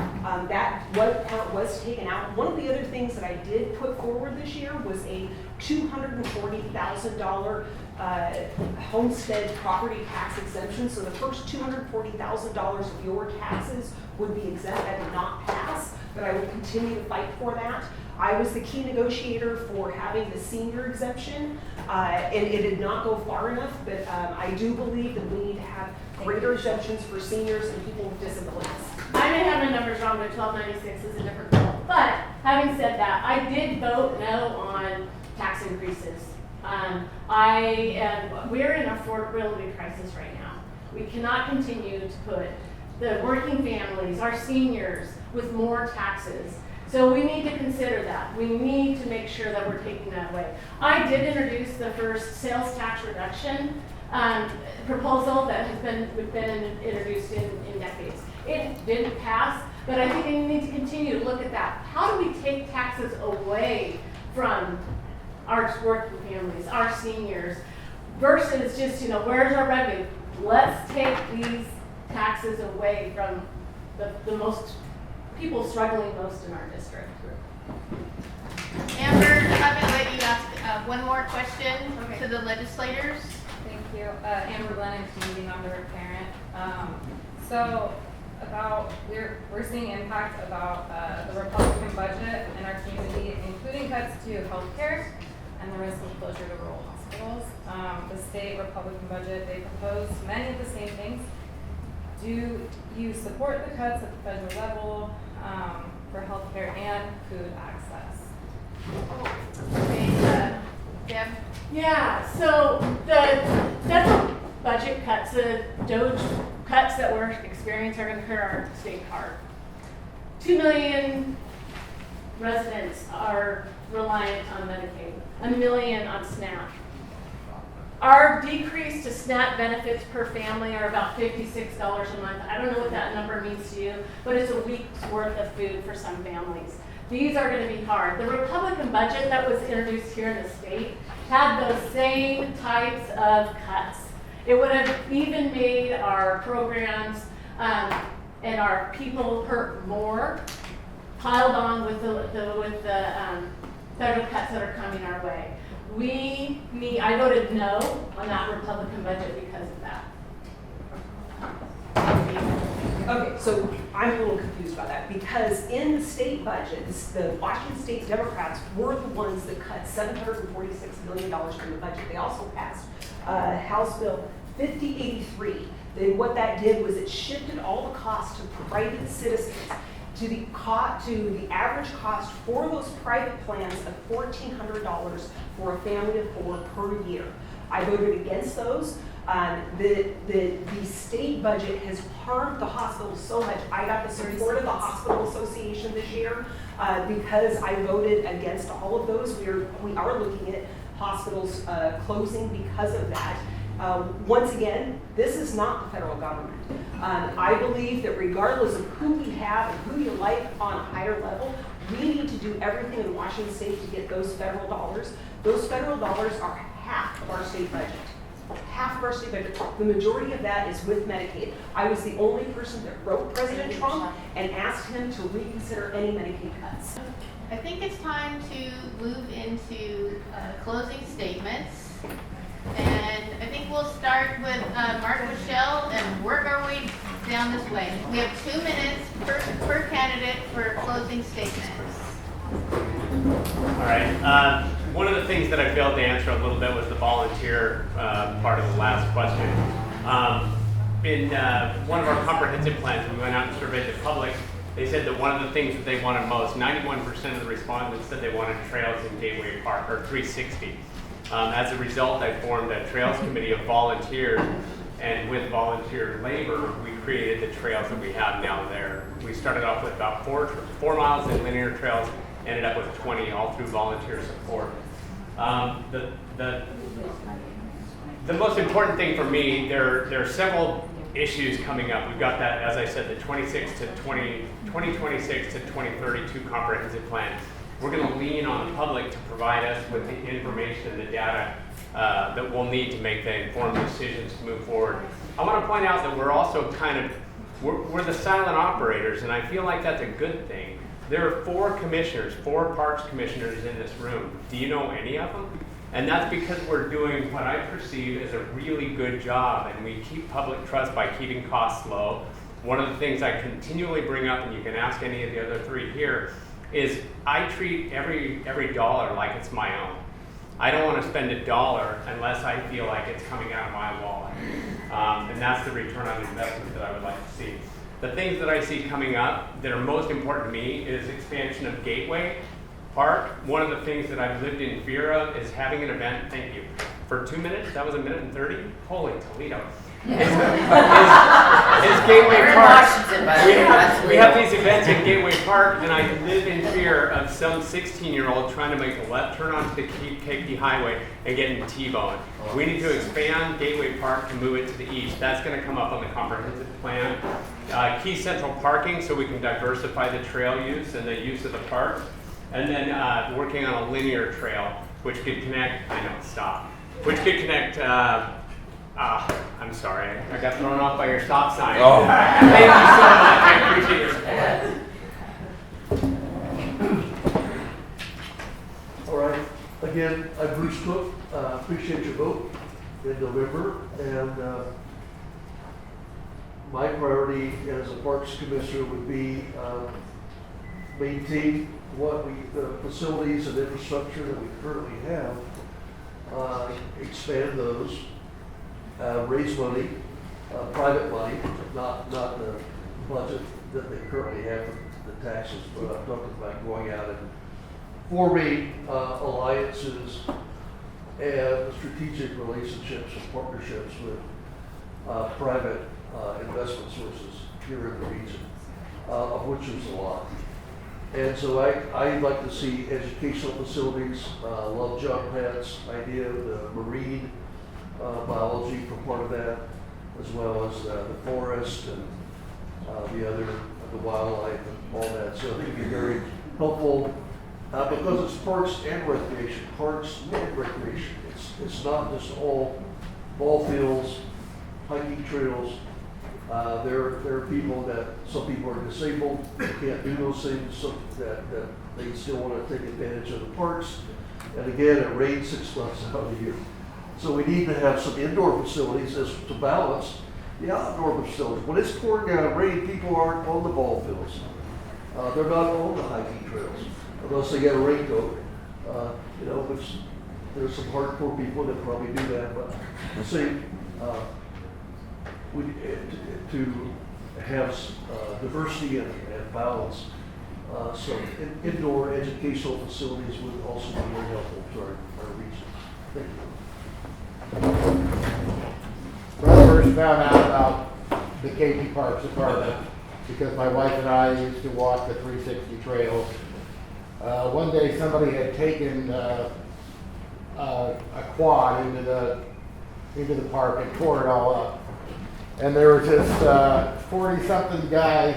S8: That what was taken out. One of the other things that I did put forward this year was a $240,000 homestead property tax exemption. So the first $240,000 of your taxes would be exempt. That did not pass, but I will continue to fight for that. I was the key negotiator for having the senior exemption, and it did not go far enough, but I do believe that we need to have greater exemptions for seniors and people with disabilities.
S14: I may have the numbers wrong, but 1296 is a different bill. But having said that, I did vote no on tax increases. We're in an affordability crisis right now. We cannot continue to put the working families, our seniors, with more taxes. So we need to consider that. We need to make sure that we're taking that away. I did introduce the first sales tax reduction proposal that has been introduced in decades. It didn't pass, but I think we need to continue to look at that. How do we take taxes away from our working families, our seniors, versus just, where's our revenue? Let's take these taxes away from the most people struggling most in our district.
S2: Amber, I'm going to let you ask one more question to the legislators.
S17: Thank you. Amber Glennon, community member, parent. So we're seeing impact about the Republican budget in our community, including cuts to healthcare and the risk of closure to rural hospitals. The state Republican budget, they propose many of the same things. Do you support the cuts at the federal level for healthcare and food access?
S2: Okay, Deb?
S14: Yeah, so the federal budget cuts, the DOGE cuts that we're experiencing are going to hurt our state hard. 2 million residents are reliant on Medicaid, 1 million on SNAP. Our decrease to SNAP benefits per family are about $56 a month. I don't know what that number means to you, but it's a week's worth of food for some families. These are going to be hard. The Republican budget that was introduced here in the state had those same types of cuts. It would have even made our programs and our people hurt more, piled on with the federal cuts that are coming our way. I voted no on that Republican budget because of that.
S8: Okay, so I'm a little confused by that, because in the state budget, the Washington State Democrats were the ones that cut $746 million from the budget. They also passed House Bill 5083. Then what that did was it shifted all the costs to private citizens to the average cost for those private plans of $1,400 for a family of 4 per year. I voted against those. The state budget has harmed the hospitals so much. I got the support of the Hospital Association this year because I voted against all of those. We are looking at hospitals closing because of that. Once again, this is not the federal government. I believe that regardless of who we have and who you like on a higher level, we need to do everything in Washington State to get those federal dollars. Those federal dollars are half of our state budget. Half of our state budget. The majority of that is with Medicaid. I was the only person that wrote President Trump and asked him to reconsider any Medicaid cuts.
S2: I think it's time to move into closing statements. And I think we'll start with Mark Michelle and work our way down this way. We have 2 minutes per candidate for closing statements.
S12: All right. One of the things that I failed to answer a little bit was the volunteer part of the last question. In one of our comprehensive plans, we went out and surveyed the public. They said that one of the things that they wanted most, 91% of the respondents said they wanted trails in Gateway Park, or 360. As a result, I formed a trails committee of volunteers, and with volunteer labor, we created the trails that we have now there. We started off with about 4 miles in linear trails, ended up with 20, all through volunteer support. The most important thing for me, there are several issues coming up. We've got that, as I said, the 2026 to 2032 comprehensive plan. We're going to lean on the public to provide us with the information, the data that we'll need to make the informed decisions to move forward. I want to point out that we're also we're the silent operators, and I feel like that's a good thing. There are 4 parks commissioners in this room. Do you know any of them? And that's because we're doing what I perceive as a really good job, and we keep public trust by keeping costs low. One of the things I continually bring up, and you can ask any of the other 3 here, is I treat every dollar like it's my own. I don't want to spend $1 unless I feel like it's coming out of my wallet. And that's the return on investment that I would like to see. The things that I see coming up that are most important to me is expansion of Gateway Park. One of the things that I've lived in fear of is having an event, thank you, for 2 minutes, that was 1 minute and 30? Holy Toledo. Is Gateway Park. We have these events in Gateway Park, and I live in fear of some 16-year-old trying to make a left turn onto the Keikki Highway and getting T-boned. We need to expand Gateway Park to move it to the east. That's going to come up on the comprehensive plan. Key central parking so we can diversify the trail use and the use of the park. And then working on a linear trail, which could connect, which could connect, I'm sorry, I got thrown off by your stop sign.
S4: Oh.
S12: Thank you so much, I appreciate your support.
S11: All right, again, I'm Bruce Cook, appreciate your vote in November, and my priority as a Parks Commissioner would be maintain the facilities and infrastructure that we currently have, expand those, raise money, private money, not the budget that they currently have for the taxes, but I'm talking about going out and forming alliances and strategic relationships and partnerships with private investment sources here in the region, of which there's a lot. And so I'd like to see educational facilities, love John Pat's idea of the marine biology for part of that, as well as the forest and the wildlife and all that. So I think it'd be very helpful because it's parks and recreation. It's not just all ball fields, hiking trails, There are people that, some people are disabled, they can't do those things, so that they still want to take advantage of the parks. And again, it rains 6 months out of the year. So we need to have some indoor facilities as to balance the outdoor facilities. When it's pouring down and rain, people aren't on the ball fields. They're not on the hiking trails unless they get a raincoat. You know, which there's some hardcore people that probably do that, but see, to have diversity and balance, some indoor educational facilities would also be very helpful to our region. Thank you.
S10: When I first found out about the KP Parks Department, because my wife and I used to walk the 360 trails, one day somebody had taken a quad into the park and tore it all up. And there was this 40-something guy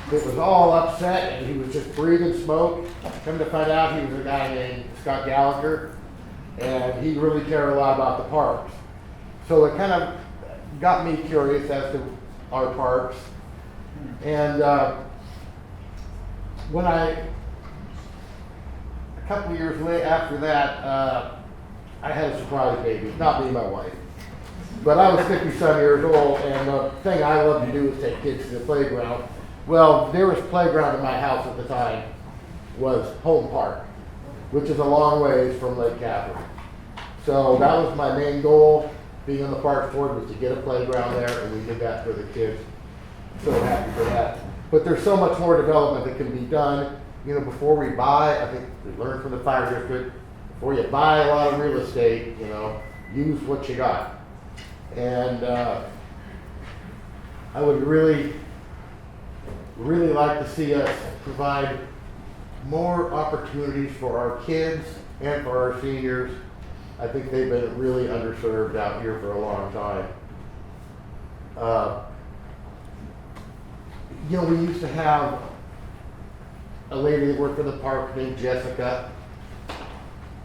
S10: that was all upset, and he was just breathing smoke. Come to find out, he was a guy named Scott Gallagher, and he really cared a lot about the parks. So it kind of got me curious as to our parks. And when a couple of years after that, I had a surprise baby, not me, my wife. But I was 50-some years old, and the thing I love to do is take kids to the playground. Well, the nearest playground in my house at the time was Home Park, which is a long ways from Lake Catherine. So that was my main goal, being on the Parks Board, was to get a playground there, and we did that for the kids. So happy for that. But there's so much more development that can be done. You know, before we buy, I think we learned from the fire district, before you buy a lot of real estate, you know, use what you got. And I would really like to see us provide more opportunities for our kids and for our seniors. I think they've been really underserved out here for a long time. You know, we used to have a lady that worked for the park named Jessica.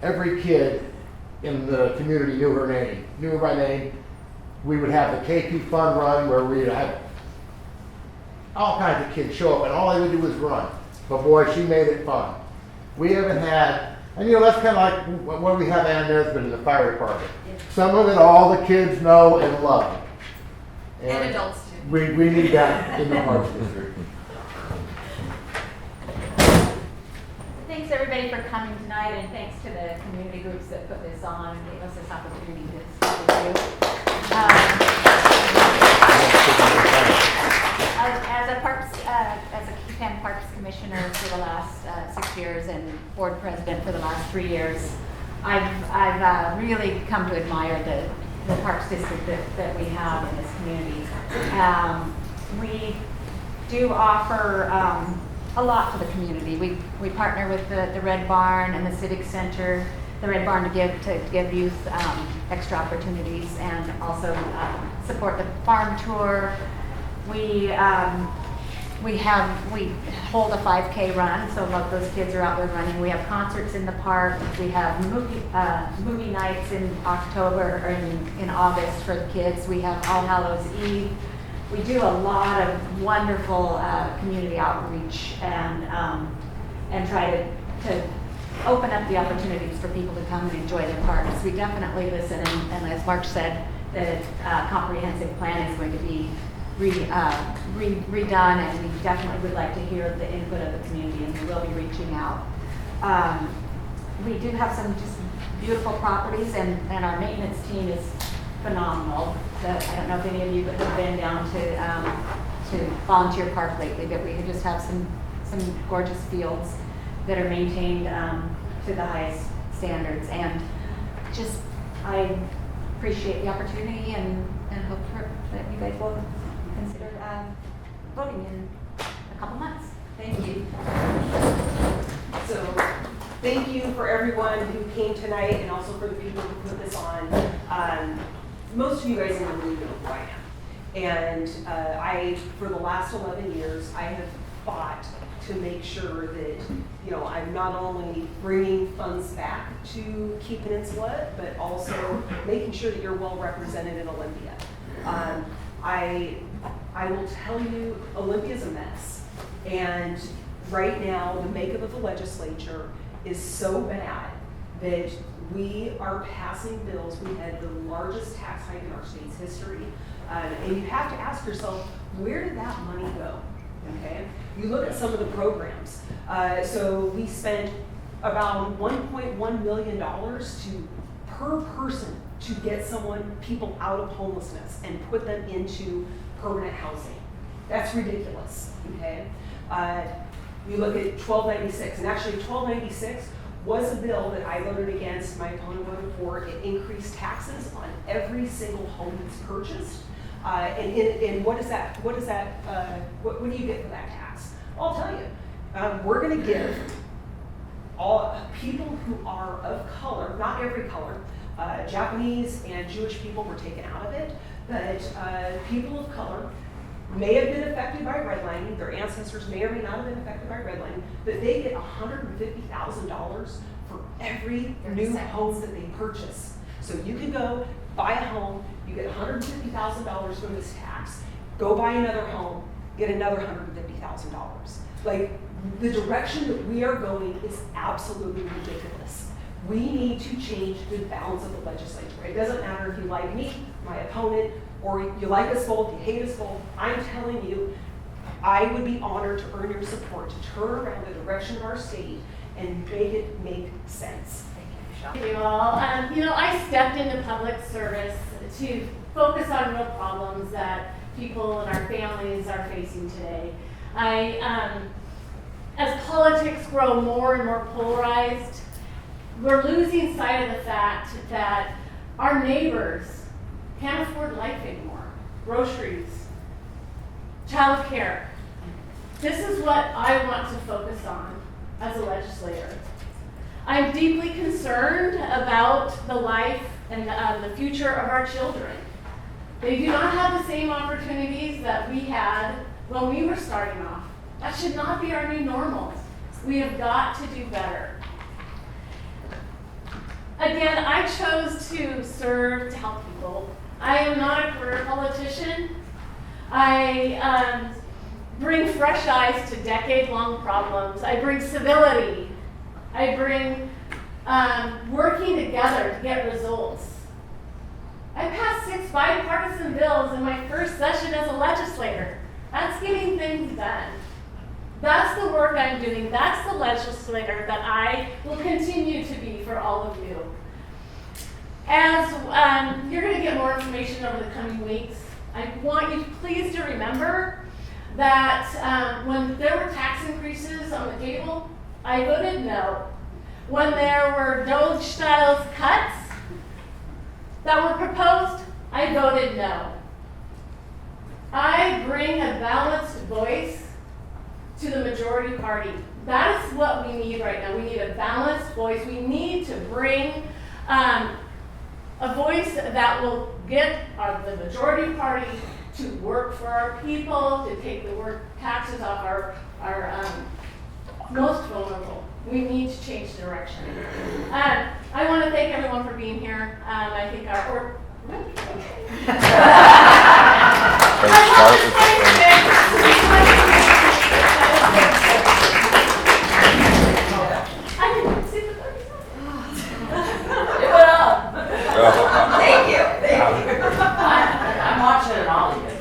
S10: Every kid in the community knew her name, knew her by name. We would have the KP Fun Run where we'd have all kinds of kids show up, and all they would do was run. But boy, she made it fun. We haven't had, and you know, that's kind of like what we have Ann Nesbitt in the fire department. Someone that all the kids know and love.
S13: And adults too.
S10: We need that in the Parks District.
S9: Thanks everybody for coming tonight, and thanks to the community groups that put this on and gave us this opportunity to speak with you. As a Keep Parks Commissioner for the last 6 years and board president for the last 3 years, I've really come to admire the Parks District that we have in this community. We do offer a lot to the community. We partner with the Red Barn and the Civic Center. The Red Barn to give youth extra opportunities, and also support the farm tour. We hold a 5K run, so a lot of those kids are out there running. We have concerts in the park. We have movie nights in October or in August for the kids. We have All Hallows Eve. We do a lot of wonderful community outreach and try to open up the opportunities for people to come and enjoy the parks. We definitely listen, and as Mark said, the comprehensive plan is going to be redone, and we definitely would like to hear the input of the community, and we will be reaching out. We do have some just beautiful properties, and our maintenance team is phenomenal. I don't know if any of you have been down to Volunteer Park lately, but we just have some gorgeous fields that are maintained to the highest standards, and just I appreciate the opportunity and hope that you guys will consider voting in a couple months. Thank you.
S8: So thank you for everyone who came tonight, and also for the people who put this on. Most of you guys don't really know who I am. And for the last 11 years, I have fought to make sure that, you know, I'm not only bringing funds back to Key Peninsula, but also making sure that you're well represented in Olympia. I will tell you, Olympia's a mess. And right now, the makeup of the legislature is so bad that we are passing bills. We had the largest tax hike in our state's history. And you have to ask yourself, where did that money go? Okay? You look at some of the programs. So we spent about $1.1 million per person to get people out of homelessness and put them into permanent housing. That's ridiculous, okay? You look at 1296, and actually 1296 was a bill that I voted against, my opponent voted for. It increased taxes on every single home that's purchased. And what do you get for that tax? I'll tell you, we're gonna give all people who are of color, not every color, Japanese and Jewish people were taken out of it, but people of color may have been affected by redlining, their ancestors may or may not have been affected by redlining, but they get $150,000 for every new home that they purchase. So you can go buy a home, you get $150,000 from this tax, go buy another home, get another $150,000. Like, the direction that we are going is absolutely ridiculous. We need to change the balance of the legislature. It doesn't matter if you like me, my opponent, or you like us both, you hate us both. I'm telling you, I would be honored to earn your support to turn around the direction of our state and make it make sense.
S14: Thank you all. I stepped into public service to focus on real problems that people and our families are facing today. As politics grow more and more polarized, we're losing sight of the fact that our neighbors can't afford life anymore. Groceries, childcare. This is what I want to focus on as a legislator. I'm deeply concerned about the life and the future of our children. They do not have the same opportunities that we had when we were starting off. That should not be our new normal. We have got to do better. Again, I chose to serve to help people. I am not a career politician. I bring fresh eyes to decade-long problems. I bring civility. I bring working together to get results. I passed 6 bipartisan bills in my first session as a legislator. That's getting things done. That's the work I'm doing. That's the legislator that I will continue to be for all of you. As you're going to get more information over the coming weeks, I want you please to remember that when there were tax increases on the table, I voted no. When there were Doge-style cuts that were proposed, I voted no. I bring a balanced voice to the majority party. That is what we need right now. We need a balanced voice. We need to bring a voice that will get the majority party to work for our people, to take the taxes off our most vulnerable. We need to change direction. I want to thank everyone for being here. I think our
S6: Thank you. I'm watching it all again.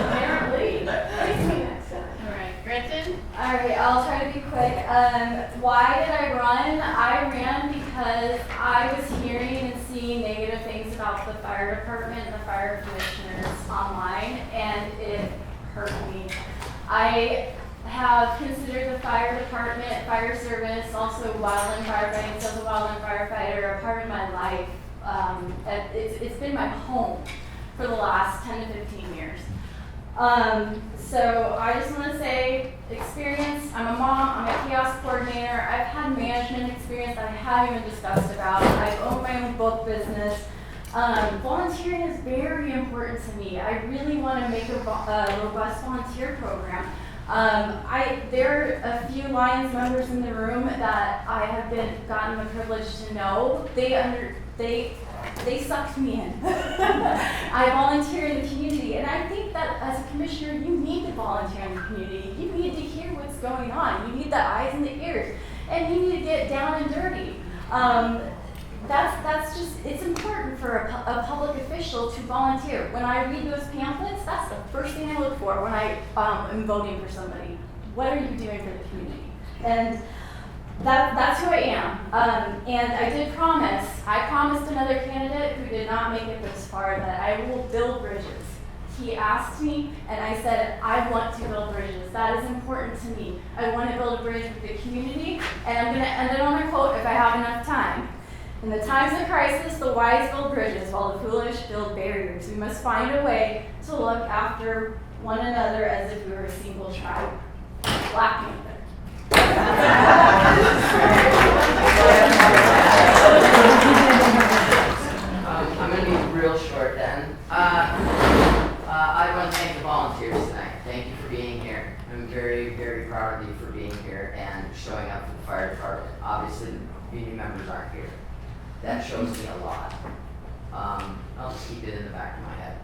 S14: Apparently. All right, Gretchen?
S7: All right, I'll try to be quick. Why did I run? I ran because I was hearing and seeing negative things about the fire department and the fire commissioners online, and it hurt me. I have considered the fire department, fire service, also wildland firefighting, as a wildland firefighter, a part of my life. It's been my home for the last 10 to 15 years. So I just want to say, experience, I'm a mom, I'm a kiosk coordinator, I've had management experience that I haven't even discussed about, I've owned my own book business. Volunteering is very important to me. I really want to make a robust volunteer program. There are a few Lions members in the room that I have gotten the privilege to know. They they sucked me in. I volunteer in the community, and I think that as a commissioner, you need to volunteer in the community. You need to hear what's going on. You need the eyes and the ears, and you need to get down and dirty. That's just, it's important for a public official to volunteer. When I read those pamphlets, that's the first thing I look for when I am voting for somebody. What are you doing for the community? And that's who I am. And I promised another candidate who did not make it this far that I will build bridges. He asked me, and I said, I want to build bridges. That is important to me. I want to build a bridge with the community, and I'm going to end it on a quote if I have enough time. In the times of crisis, the wise build bridges, while the foolish build barriers. We must find a way to look after one another as if we were a single tribe. Black Panther.
S6: I'm going to be real short then. I want to thank the volunteers tonight. Thank you for being here. I'm very, very proud of you for being here and showing up for the fire department. Obviously, the union members aren't here. That shows me a lot. I'll just keep it in the back of my head.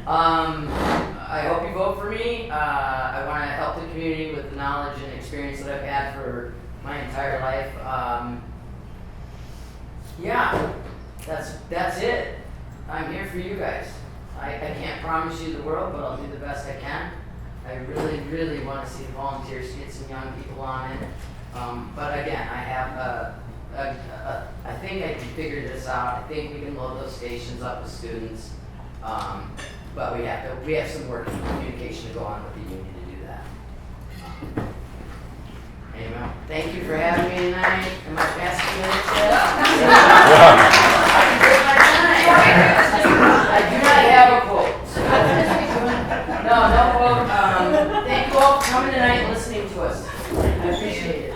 S6: I hope you vote for me. I want to help the community with the knowledge and experience that I've had for my entire life. Yeah, that's it. I'm here for you guys. I can't promise you the world, but I'll do the best I can. I really, really want to see the volunteers get some young people on it. But again, I have I think I can figure this out. I think we can load those stations up with students. But we have some work and communication to go on with the union to do that. Anyway, thank you for having me tonight. Am I passing you I do not have a quote. No quote. Thank you all for coming tonight and listening to us. I appreciate it.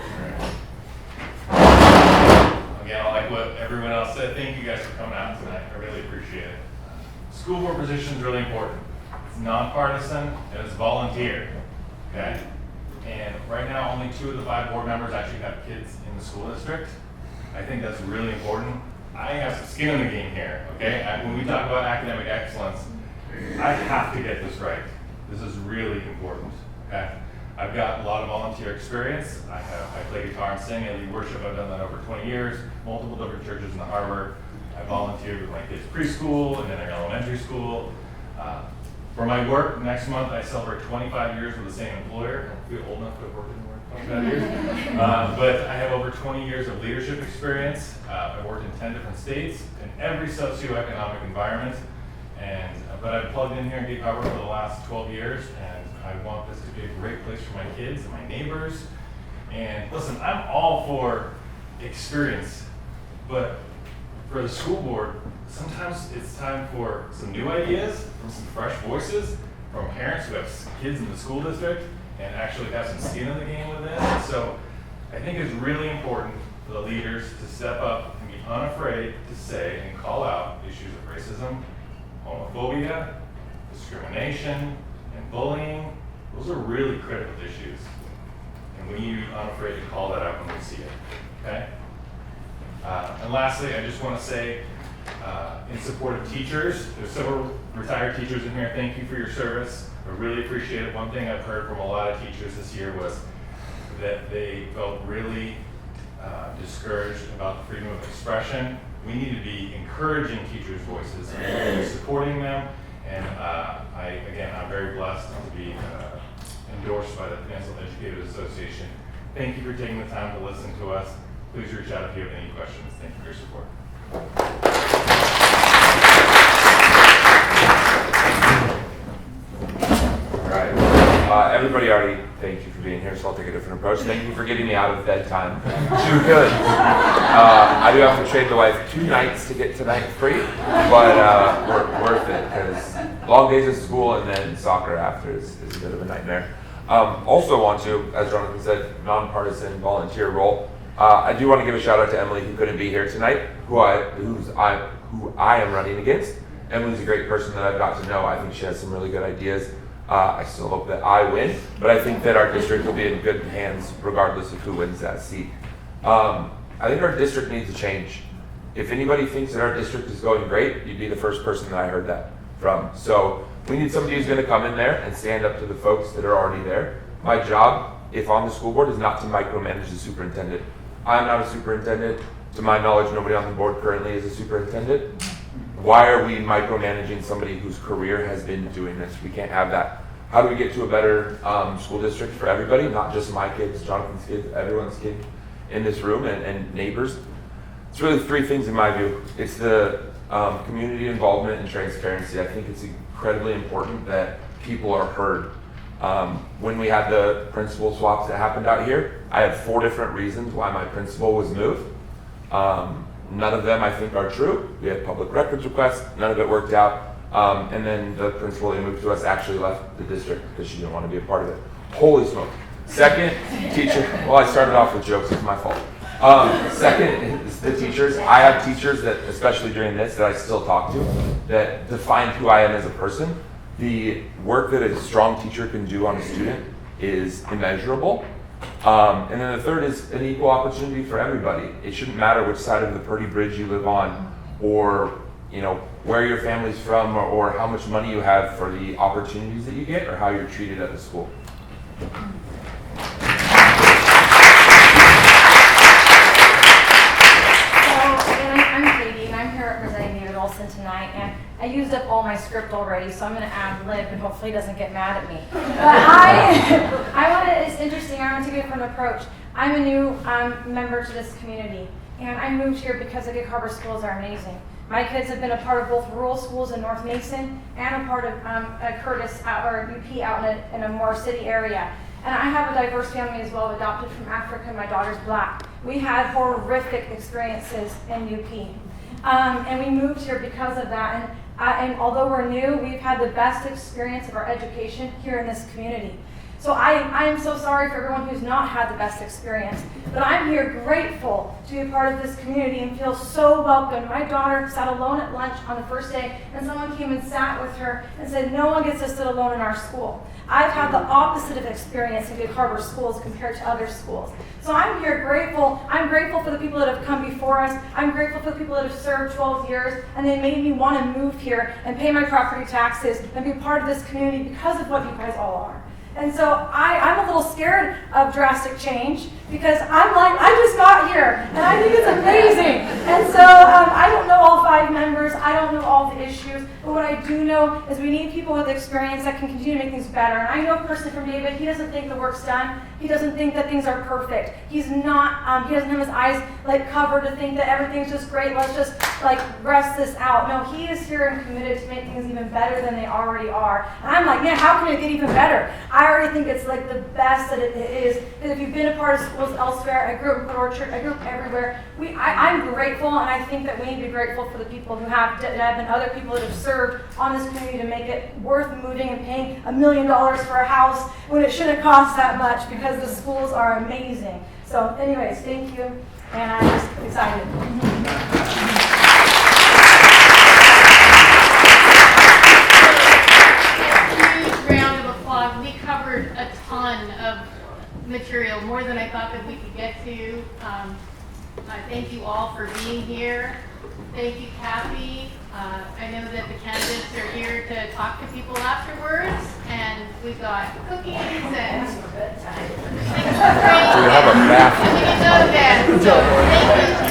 S5: Again, I like what everyone else said. Thank you guys for coming out tonight. I really appreciate it. School board position is really important. It's nonpartisan and it's volunteer. Okay? And right now, only 2 of the 5 board members actually have kids in the school district. I think that's really important. I have some skin in the game here. Okay? When we talk about academic excellence, I have to get this right. This is really important. Okay? I've got a lot of volunteer experience. I play guitar and sing. I lead worship. I've done that over 20 years. Multiple different churches in the harbor. I volunteered with my kids' preschool and then their elementary school. For my work, next month I celebrate 25 years with the same employer. I feel old enough to have worked anywhere 25 years. But I have over 20 years of leadership experience. I worked in 10 different states in every socioeconomic environment. But I've plugged in here in Gig Harbor for the last 12 years, and I want this to be a great place for my kids and my neighbors. And listen, I'm all for experience, but for the school board, sometimes it's time for some new ideas, from some fresh voices, from parents who have kids in the school district and actually have some skin in the game with this. So I think it's really important for the leaders to step up and be unafraid to say and call out issues of racism, homophobia, discrimination, and bullying. Those are really critical issues. And we need to be unafraid to call that out when we see it. Okay? And lastly, I just want to say, in support of teachers, there's several retired teachers in here. Thank you for your service. I really appreciate it. One thing I've heard from a lot of teachers this year was that they felt really discouraged about the freedom of expression. We need to be encouraging teachers' voices and supporting them. And I'm very blessed to be endorsed by the Peninsula Educators Association. Thank you for taking the time to listen to us. Please reach out if you have any questions. Thank you for your support.
S4: All right. Everybody already thanked you for being here, so I'll take a different approach. Thank you for getting me out of bed time too good. I do have to trade the wife 2 nights to get tonight free, but worth it because long days of school and then soccer after is a bit of a nightmare. Also want to, as Jonathan said, nonpartisan volunteer role. I do want to give a shout out to Emily, who couldn't be here tonight, who I am running against. Emily's a great person that I've got to know. I think she has some really good ideas. I still hope that I win, but I think that our district will be in good hands regardless of who wins that seat. I think our district needs to change. if anybody thinks that our district is going great, you'd be the first person that I heard that from. So we need somebody who's going to come in there and stand up to the folks that are already there. My job, if on the school board, is not to micromanage the superintendent. I'm not a superintendent. To my knowledge, nobody on the board currently is a superintendent. Why are we micromanaging somebody whose career has been doing this? We can't have that. How do we get to a better school district for everybody, not just my kids, Jonathan's kids, everyone's kids in this room and neighbors? It's really three things in my view. It's the community involvement and transparency. I think it's incredibly important that people are heard. When we had the principal swaps that happened out here, I had 4 different reasons why my principal was moved. None of them I think are true. We had public records requests, none of it worked out. And then the principal that moved to us actually left the district because she didn't want to be a part of it. Holy smoke. Second, teacher, well, I started off with jokes, it's my fault. Second is the teachers. I have teachers that, especially during this, that I still talk to, that define who I am as a person. The work that a strong teacher can do on a student is immeasurable. And then the third is an equal opportunity for everybody. It shouldn't matter which side of the Purdy Bridge you live on, or where your family's from, or how much money you have for the opportunities that you get, or how you're treated at the school.
S3: Tonight, and I used up all my script already, so I'm going to ad-lib and hopefully he doesn't get mad at me. But it's interesting, I want to take a different approach. I'm a new member to this community, and I moved here because the Gig Harbor schools are amazing. My kids have been a part of both rural schools in North Mason and a part of Curtis or UP out in a more city area. And I have a diverse family as well, adopted from Africa. My daughter's Black. We had horrific experiences in UP. And we moved here because of that. And although we're new, we've had the best experience of our education here in this community. So I am so sorry for everyone who's not had the best experience. But I'm here grateful to be a part of this community and feel so welcome. My daughter sat alone at lunch on the first day, and someone came and sat with her and said, no one gets to sit alone in our school. I've had the opposite of experience in Gig Harbor schools compared to other schools. So I'm here grateful. I'm grateful for the people that have come before us. I'm grateful for the people that have served 12 years, and they made me want to move here and pay my property taxes and be part of this community because of what you guys all are. And so I'm a little scared of drastic change because I'm like, I just got here and I think it's amazing. And so I don't know all 5 members, I don't know all the issues, but what I do know is we need people with experience that can continue to make things better. And I know personally from David, he doesn't think the work's done. He doesn't think that things are perfect. He's not, he doesn't have his eyes covered to think that everything's just great, let's just rest this out. No, he is here and committed to make things even better than they already are. And I'm like, man, how can it get even better? I already think it's the best that it is. Because if you've been a part of schools elsewhere, I grew up in Port Orchard, I grew up everywhere. I'm grateful, and I think that we need to be grateful for the people who have been other people that have served on this community to make it worth moving and paying $1 million for a house when it shouldn't cost that much because the schools are amazing. So anyways, thank you, and I'm just excited.
S2: Round of applause. We covered a ton of material, more than I thought that we could get to. Thank you all for being here. Thank you, Kathy. I know that the candidates are here to talk to people afterwards, and we've got cookies and things for free.
S4: We have a bathroom.
S2: You can go to bed. So thank you.